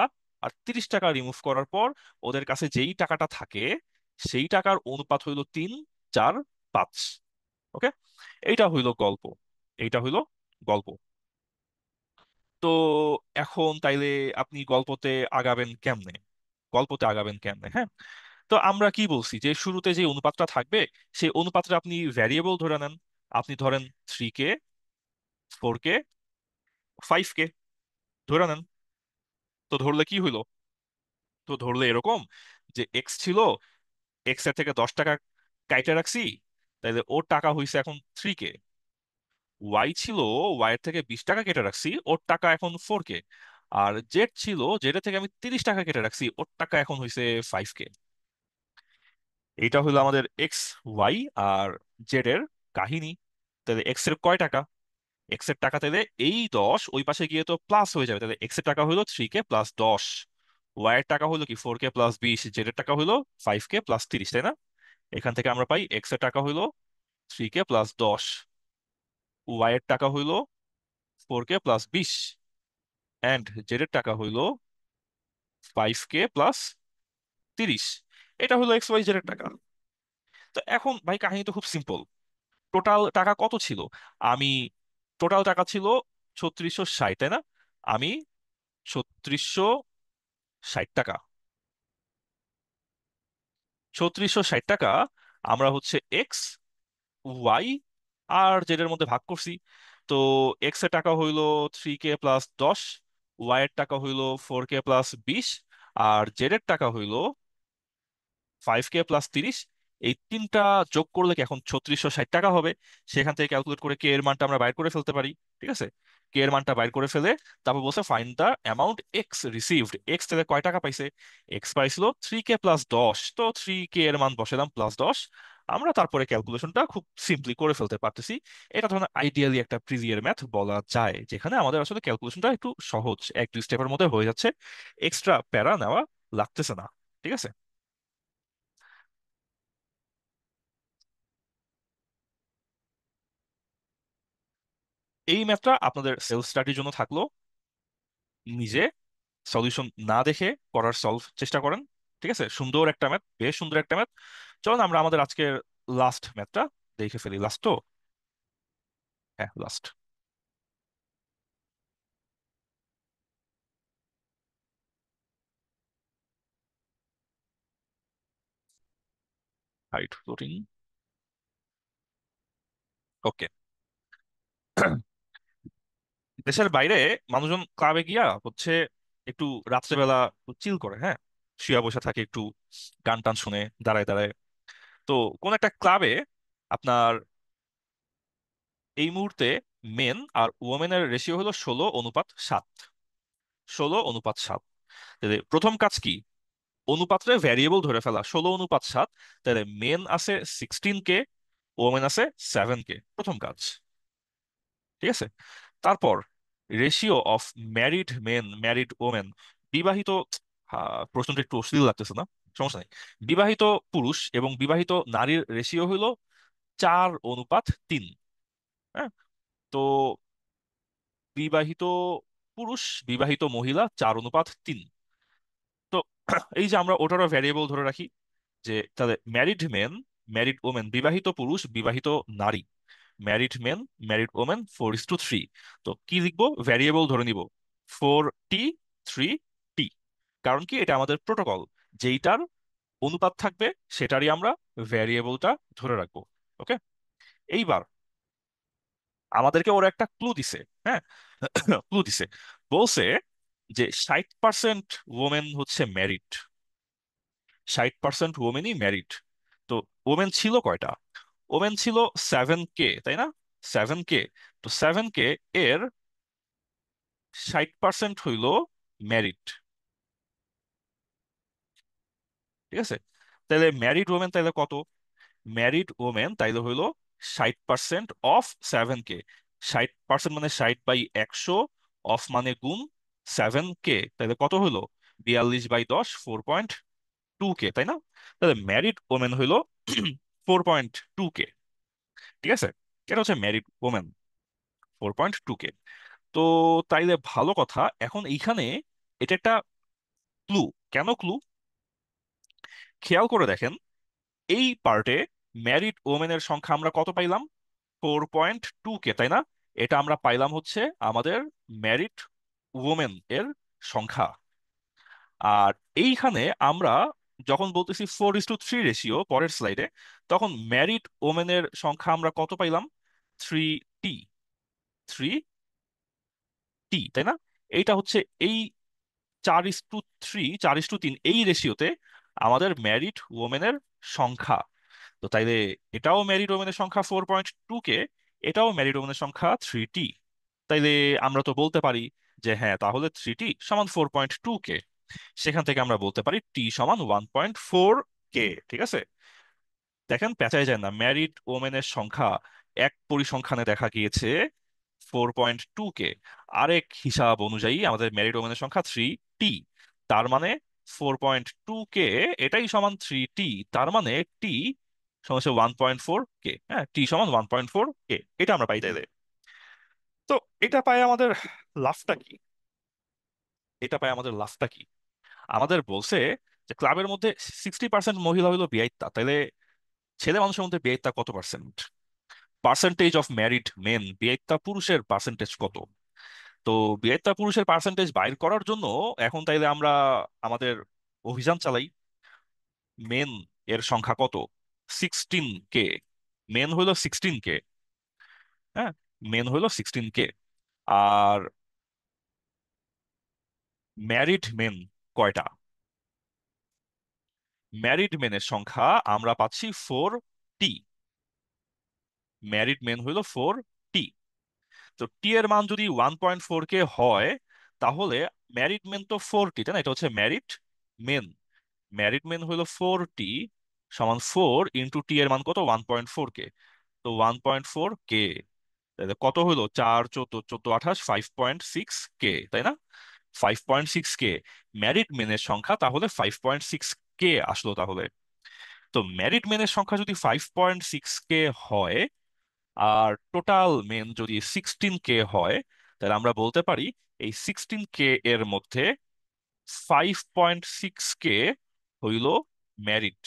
A: আর 30 টাকা রিমুভ করার পর ওদের কাছে যেই টাকাটা থাকে, সেই টাকার অনুপাত হইল 3, 4, 5। ওকে, এইটা হইল গল্প, এইটা হইল গল্প। তো এখন তাইলে আপনি গল্পতে আগাবেন কেমনে? গল্পতে আগাবেন কেমনে, হ্যাঁ। তো আমরা কি বলছি যে শুরুতে যে অনুপাতটা থাকবে, সেই অনুপাতটা আপনি ভ্যারিয়েবল ধরে নেন। আপনি ধরেন 3 কে, 4 কে, 5 কে ধরে নেন। তো ধরলে কি হইলো? তো ধরলে এরকম যে এক্স ছিল, এক্স এর থেকে 10 টাকা কাইটে রাখছি, তাইলে ওর টাকা হইছে এখন 3 কে। ওয়াই ছিল, ওয়াই এর থেকে 20 টাকা কেটে রাখছি, ওর টাকা এখন 4 কে। আর জেড ছিল, জেড এর থেকে আমি 30 টাকা কেটে রাখছি, ওর টাকা এখন হয়েছে 5 কে। এইটা হলো আমাদের এক্স, ওয়াই আর জেড এর কাহিনী। তাহলে এক্স এর কয় টাকা? এক্স এর টাকা তাহলে এই 10 ওই পাশে গিয়ে তো প্লাস হয়ে যাবে, তাহলে এক্স এর টাকা হলো 3 কে প্লাস 10, ওয়াই এর টাকা হলো কি 4 কে প্লাস 20, জেড এর টাকা হলো 5 কে প্লাস 30, তাই না? এখান থেকে আমরা পাই এক্স এর টাকা হইলো 3 কে প্লাস 10, ওয়াই এর টাকা হইলো 4 কে প্লাস 20, অ্যান্ড জেড এর টাকা হইলো 5 কে প্লাস 30। এটা হলো এক্স ওয়াই জেড এর টাকা। তো এখন ভাই কাহিনী তো খুব সিম্পল। টোটাল টাকা কত ছিল? আমি, টোটাল টাকা ছিল 3660, তাই না? আমি 3660 টাকা, 3660 টাকা আমরা হচ্ছে এক্স, ওয়াই আর জেড এর মধ্যে ভাগ করছি। তো এক্স এর টাকা হইলো 3 কে প্লাস 10, ওয়াই এর টাকা হইলো 4 কে প্লাস 20, আর জেড এর টাকা হইলো 5 কে প্লাস 30। এই তিনটা যোগ করলে কি এখন 3660 টাকা হবে। সেখান থেকে ক্যালকুলেট করে কে এর মানটা আমরা বাইর করে ফেলতে পারি। ঠিক আছে। কে এর মানটা বাইর করে ফেলে তারপর বলছে find the amount x received. X তাহলে কয় টাকা পাইছে? এক্স পাইছিল 3K+10, তো 3K এর মান বসালাম +10। আমরা তারপরে ক্যালকুলেশনটা খুব সিম্পলি করে ফেলতে পারতেছি। এটা ধরনের আইডিয়ালি একটা প্রিভিয়ার ম্যাথ বলা যায়, যেখানে আমাদের আসলে ক্যালকুলেশনটা একটু সহজ, 1-2 স্টেপের মধ্যে হয়ে যাচ্ছে, এক্সট্রা প্যারা নেওয়া লাগতেছে না। ঠিক আছে। এই ম্যাথটা আপনাদের সেলফ স্টাডির জন্য থাকলো। নিজে সলিউশন না দেখে করার সলভ চেষ্টা করেন। ঠিক আছে, সুন্দর একটা ম্যাথ, বেশ সুন্দর একটা ম্যাথ। চলুন আমরা আমাদের আজকের লাস্ট ম্যাথটা দেখে ফেলি। লাস্ট তো, হ্যাঁ লাস্ট। Height floating. ওকে। দেশের বাইরে মানুষজন ক্লাবে গিয়া হচ্ছে একটু রাত্রেবেলা চিল করে, হ্যাঁ, শুয়ে বসে থাকে একটু, গান টান শুনে দাঁড়ায় দাঁড়ায়। তো কোন একটা ক্লাবে আপনার এই মুহূর্তে মেন আর ওমেনের রেশিও হলো 16:7। 16:7। তাহলে প্রথম কাজ কি? অনুপাত্রে ভ্যারিয়েবল ধরে ফেলা, 16:7। তাহলে মেন আছে 16K, ওমেন আছে 7K, প্রথম কাজ। ঠিক আছে। তারপর ratio of married men married women, বিবাহিত, প্রশ্নটা একটু অশ্লীল লাগতেছে না? সমস্যা নেই। বিবাহিত পুরুষ এবং বিবাহিত নারীর রেশিও হলো 4:3। হ্যাঁ। তো বিবাহিত পুরুষ বিবাহিত মহিলা 4:3। তো এই যে আমরা ওটারও ভ্যারিয়েবল ধরে রাখি, যে তাহলে ম্যারিড মেন ম্যারিড ওমেন, বিবাহিত পুরুষ বিবাহিত নারী, ম্যারিড মেন ম্যারিড ওমেন 4:3। তো কি লিখবো? ভ্যারিয়েবল ধরে নিব 4T, 3T। কারণ কি, এটা আমাদের প্রোটোকল, যেইটার অনুপাত থাকবে সেটারই আমরা ভ্যারিয়েবলটা ধরে রাখবো। ওকে। এইবার আমাদেরকে ওরা একটা ক্লু দিছে, হ্যাঁ। ক্লু দিছে, বলছে যে 60% ওমেন হচ্ছে ম্যারিড, 60% ওমেনই ম্যারিড। তো ওমেন ছিল কয়টা? ওমেন ছিল 7K, তাই না? 7K। তো 7K এর 60% হইল ম্যারিড। ঠিক আছে। তাহলে ম্যারিড ওমেন তাইলে কত? ম্যারিড ওমেন তাইলে হইলো 60% অফ 7K। 60% মানে 60/100, অফ মানে গুণ 7K, তাহলে কত হইলো? 42/10, 4.2K, তাই না? তাহলে ম্যারিড ওমেন হইলো 4.2K। ঠিক আছে। এটা হচ্ছে ম্যারিড ওমেন, 4.2K। তো তাইলে ভালো কথা, এখন এইখানে এটা একটা ক্লু। কেন ক্লু? খেয়াল করে দেখেন, এই পার্টে ম্যারিড ওমেনের সংখ্যা আমরা কত পাইলাম? 4.2K, তাই না? এটা আমরা পাইলাম হচ্ছে আমাদের ম্যারিড ওমেন এর সংখ্যা। আর এইখানে আমরা যখন বলতেছি 4:3 রেশিও পরের স্লাইডে, তখন ম্যারিড ওমেনের সংখ্যা আমরা কত পাইলাম? 3T। 3T, তাই না? এইটা হচ্ছে এই 4:3, 4:3 এই রেশিওতে আমাদের ম্যারিড ওমেনের সংখ্যা। তো তাইলে এটাও ম্যারিড ওমেনের সংখ্যা 4.2K, এটাও ম্যারিড ওমেনের সংখ্যা 3T। তাইলে আমরা তো বলতে পারি যে হ্যাঁ, তাহলে 3T সমান 4.2K। সেখান থেকে আমরা বলতে পারি টি সমান 1.4K। ঠিক আছে। দেখেন, পেঁচায় যায় না, ম্যারিড ওমেনের সংখ্যা এক পরিসংখ্যানে দেখা গিয়েছে 4.2K। আরেক হিসাব অনুযায়ী আমাদের ম্যারিড ওমেনের সংখ্যা 3T। তার মানে 4.2K এটাই সমান 3T। তার মানে টি সমান হচ্ছে 1.4K। হ্যাঁ, টি সমান 1.4K, এটা আমরা পাই তাইলে। তো এটা পাই আমাদের লাভটা কি? এটা পাই আমাদের লাভটা কি? আমাদের বলছে যে ক্লাবের মধ্যে 60% মহিলা হলো বিয়াইত্তা, তাহলে ছেলে মানুষের মধ্যে বিয়াইত্তা কত percent? Percentage of married men, বিয়েতা পুরুষের পার্সেন্টেজ কত? তো বিয়েতা পুরুষের পার্সেন্টেজ বাইর করার জন্য এখন তাইলে আমরা আমাদের অভিযান চালাই। মেন এর সংখ্যা কত? 16K। মেন হইলো 16K। হ্যাঁ, মেন হইলো 16K। আর ম্যারিড মেন কয়টা? ম্যারিড মেনের সংখ্যা আমরা পাচ্ছি 4T। ম্যারিড মেন হইলো 4T। তো টি এর মান যদি 1.4 কে হয়, তাহলে ম্যারিড মেন তো 4টি, তাই না? এটা হচ্ছে ম্যারিড মেন। ম্যারিড মেন হলো 4টি, সমান 4 টি এর মান কত? 1.4 কে। তো 1.4 কে, তাহলে কত হলো? 4 14 14 28, 5.6 কে, তাই না? 5.6 কে ম্যারিড মেনের সংখ্যা, তাহলে 5.6 কে আসলো তাহলে। তো ম্যারিড মেনের সংখ্যা যদি 5.6 কে হয়, আর টোটাল মেন যদি 16 কে হয়, তাহলে আমরা বলতে পারি এই 16 কে এর মধ্যে 5.6 কে হইল ম্যারিড,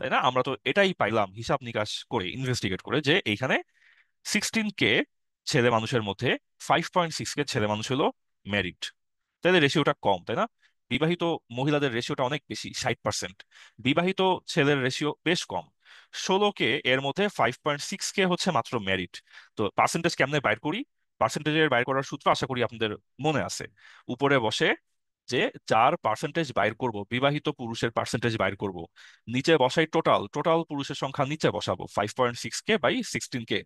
A: তাই না? আমরা তো এটাই পাইলাম হিসাব নিকাশ করে, ইনভেস্টিগেট করে, যে এইখানে 16 কে ছেলে মানুষের মধ্যে 5.6 কে ছেলে মানুষ হলো ম্যারিড। তাহলে রেশিওটা কম, তাই না? বিবাহিত মহিলাদের রেশিওটা অনেক বেশি, 60%। বিবাহিত ছেলের রেশিও বেশ কম, 16 কে এর মধ্যে 5.6 কে হচ্ছে মাত্র ম্যারিড। তো পার্সেন্টেজ কেমনে বাইর করি? পার্সেন্টেজের বাইর করার সূত্র আশা করি আপনাদের মনে আছে। উপরে বসে যে যার পার্সেন্টেজ বাইর করব, বিবাহিত পুরুষের পার্সেন্টেজ বাইর করব, নিচে বসাই টোটাল, টোটাল পুরুষের সংখ্যা নিচে বসাবো 5.6 কে/16 কে,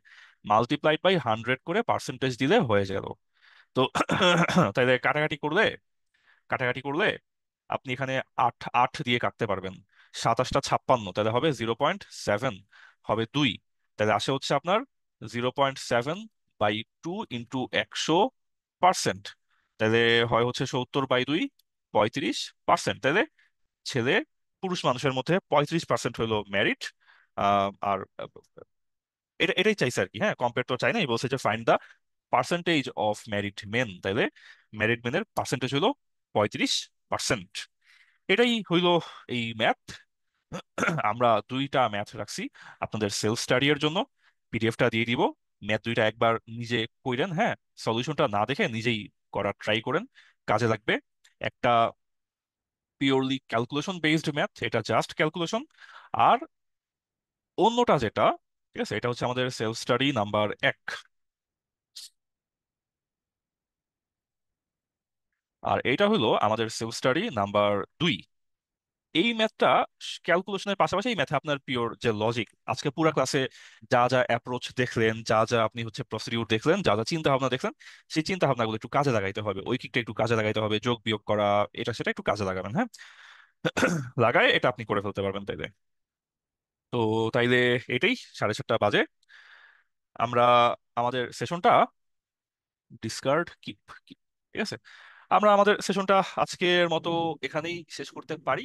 A: মাল্টিপ্লাইড বাই 100 করে পার্সেন্টেজ দিলে হয়ে গেল। তো তাইলে কাটাকাটি করলে আপনি এখানে 8 8 দিয়ে কাটতে পারবেন। 27 টা 56, তাহলে হবে 0.7, হবে 2। তাহলে আসে হচ্ছে আপনার 0.7/2 × 100%। তাহলে হয় হচ্ছে 70/2, 35%। তাহলে ছেলে পুরুষ মানুষের মধ্যে 35% হলো ম্যারিড। আর এটাই চাইছে আর কি। হ্যাঁ, কম্পেয়ার তো চাই না, এই বলছে যে find the percentage of married men. তাইলে ম্যারিড মেনের পার্সেন্টেজ হলো 35%। এটাই হইলো এই ম্যাথ। আমরা 2টা ম্যাথ রাখছি আপনাদের সেলফ স্টাডি এর জন্য। পিডিএফটা দিয়ে দিব, ম্যাথ 2টা একবার নিজে কইরেন, হ্যাঁ, সলিউশনটা না দেখে নিজেই করার ট্রাই করেন, কাজে লাগবে। একটা পিওরলি ক্যালকুলেশন বেসড ম্যাথ, এটা জাস্ট ক্যালকুলেশন। আর অন্যটা যেটা, ঠিক আছে, এটা হচ্ছে আমাদের সেলফ স্টাডি নাম্বার 1। আর এটা হলো আমাদের সেলফ স্টাডি নাম্বার 2। এই ম্যাথটা ক্যালকুলেশনের পাশাপাশি এই ম্যাথে আপনার পিওর যে লজিক, আজকে পুরো ক্লাসে যা যা অ্যাপ্রোচ দেখলেন, যা যা আপনি হচ্ছে প্রসিডিউর দেখলেন, যা যা চিন্তা ভাবনা দেখলেন, সেই চিন্তা ভাবনাগুলো একটু কাজে লাগাইতে হবে, ঐকিকটা একটু কাজে লাগাইতে হবে, যোগ বিয়োগ করা, এটা সেটা একটু কাজে লাগাবেন, হ্যাঁ। লাগায় এটা আপনি করে ফেলতে পারবেন তাইলে। তো তাইলে এটাই, 7:30 বাজে। আমরা আমাদের সেশনটা ডিসকার্ড কিপ, ঠিক আছে, আমরা আমাদের সেশনটা আজকের মতো এখানেই শেষ করতে পারি।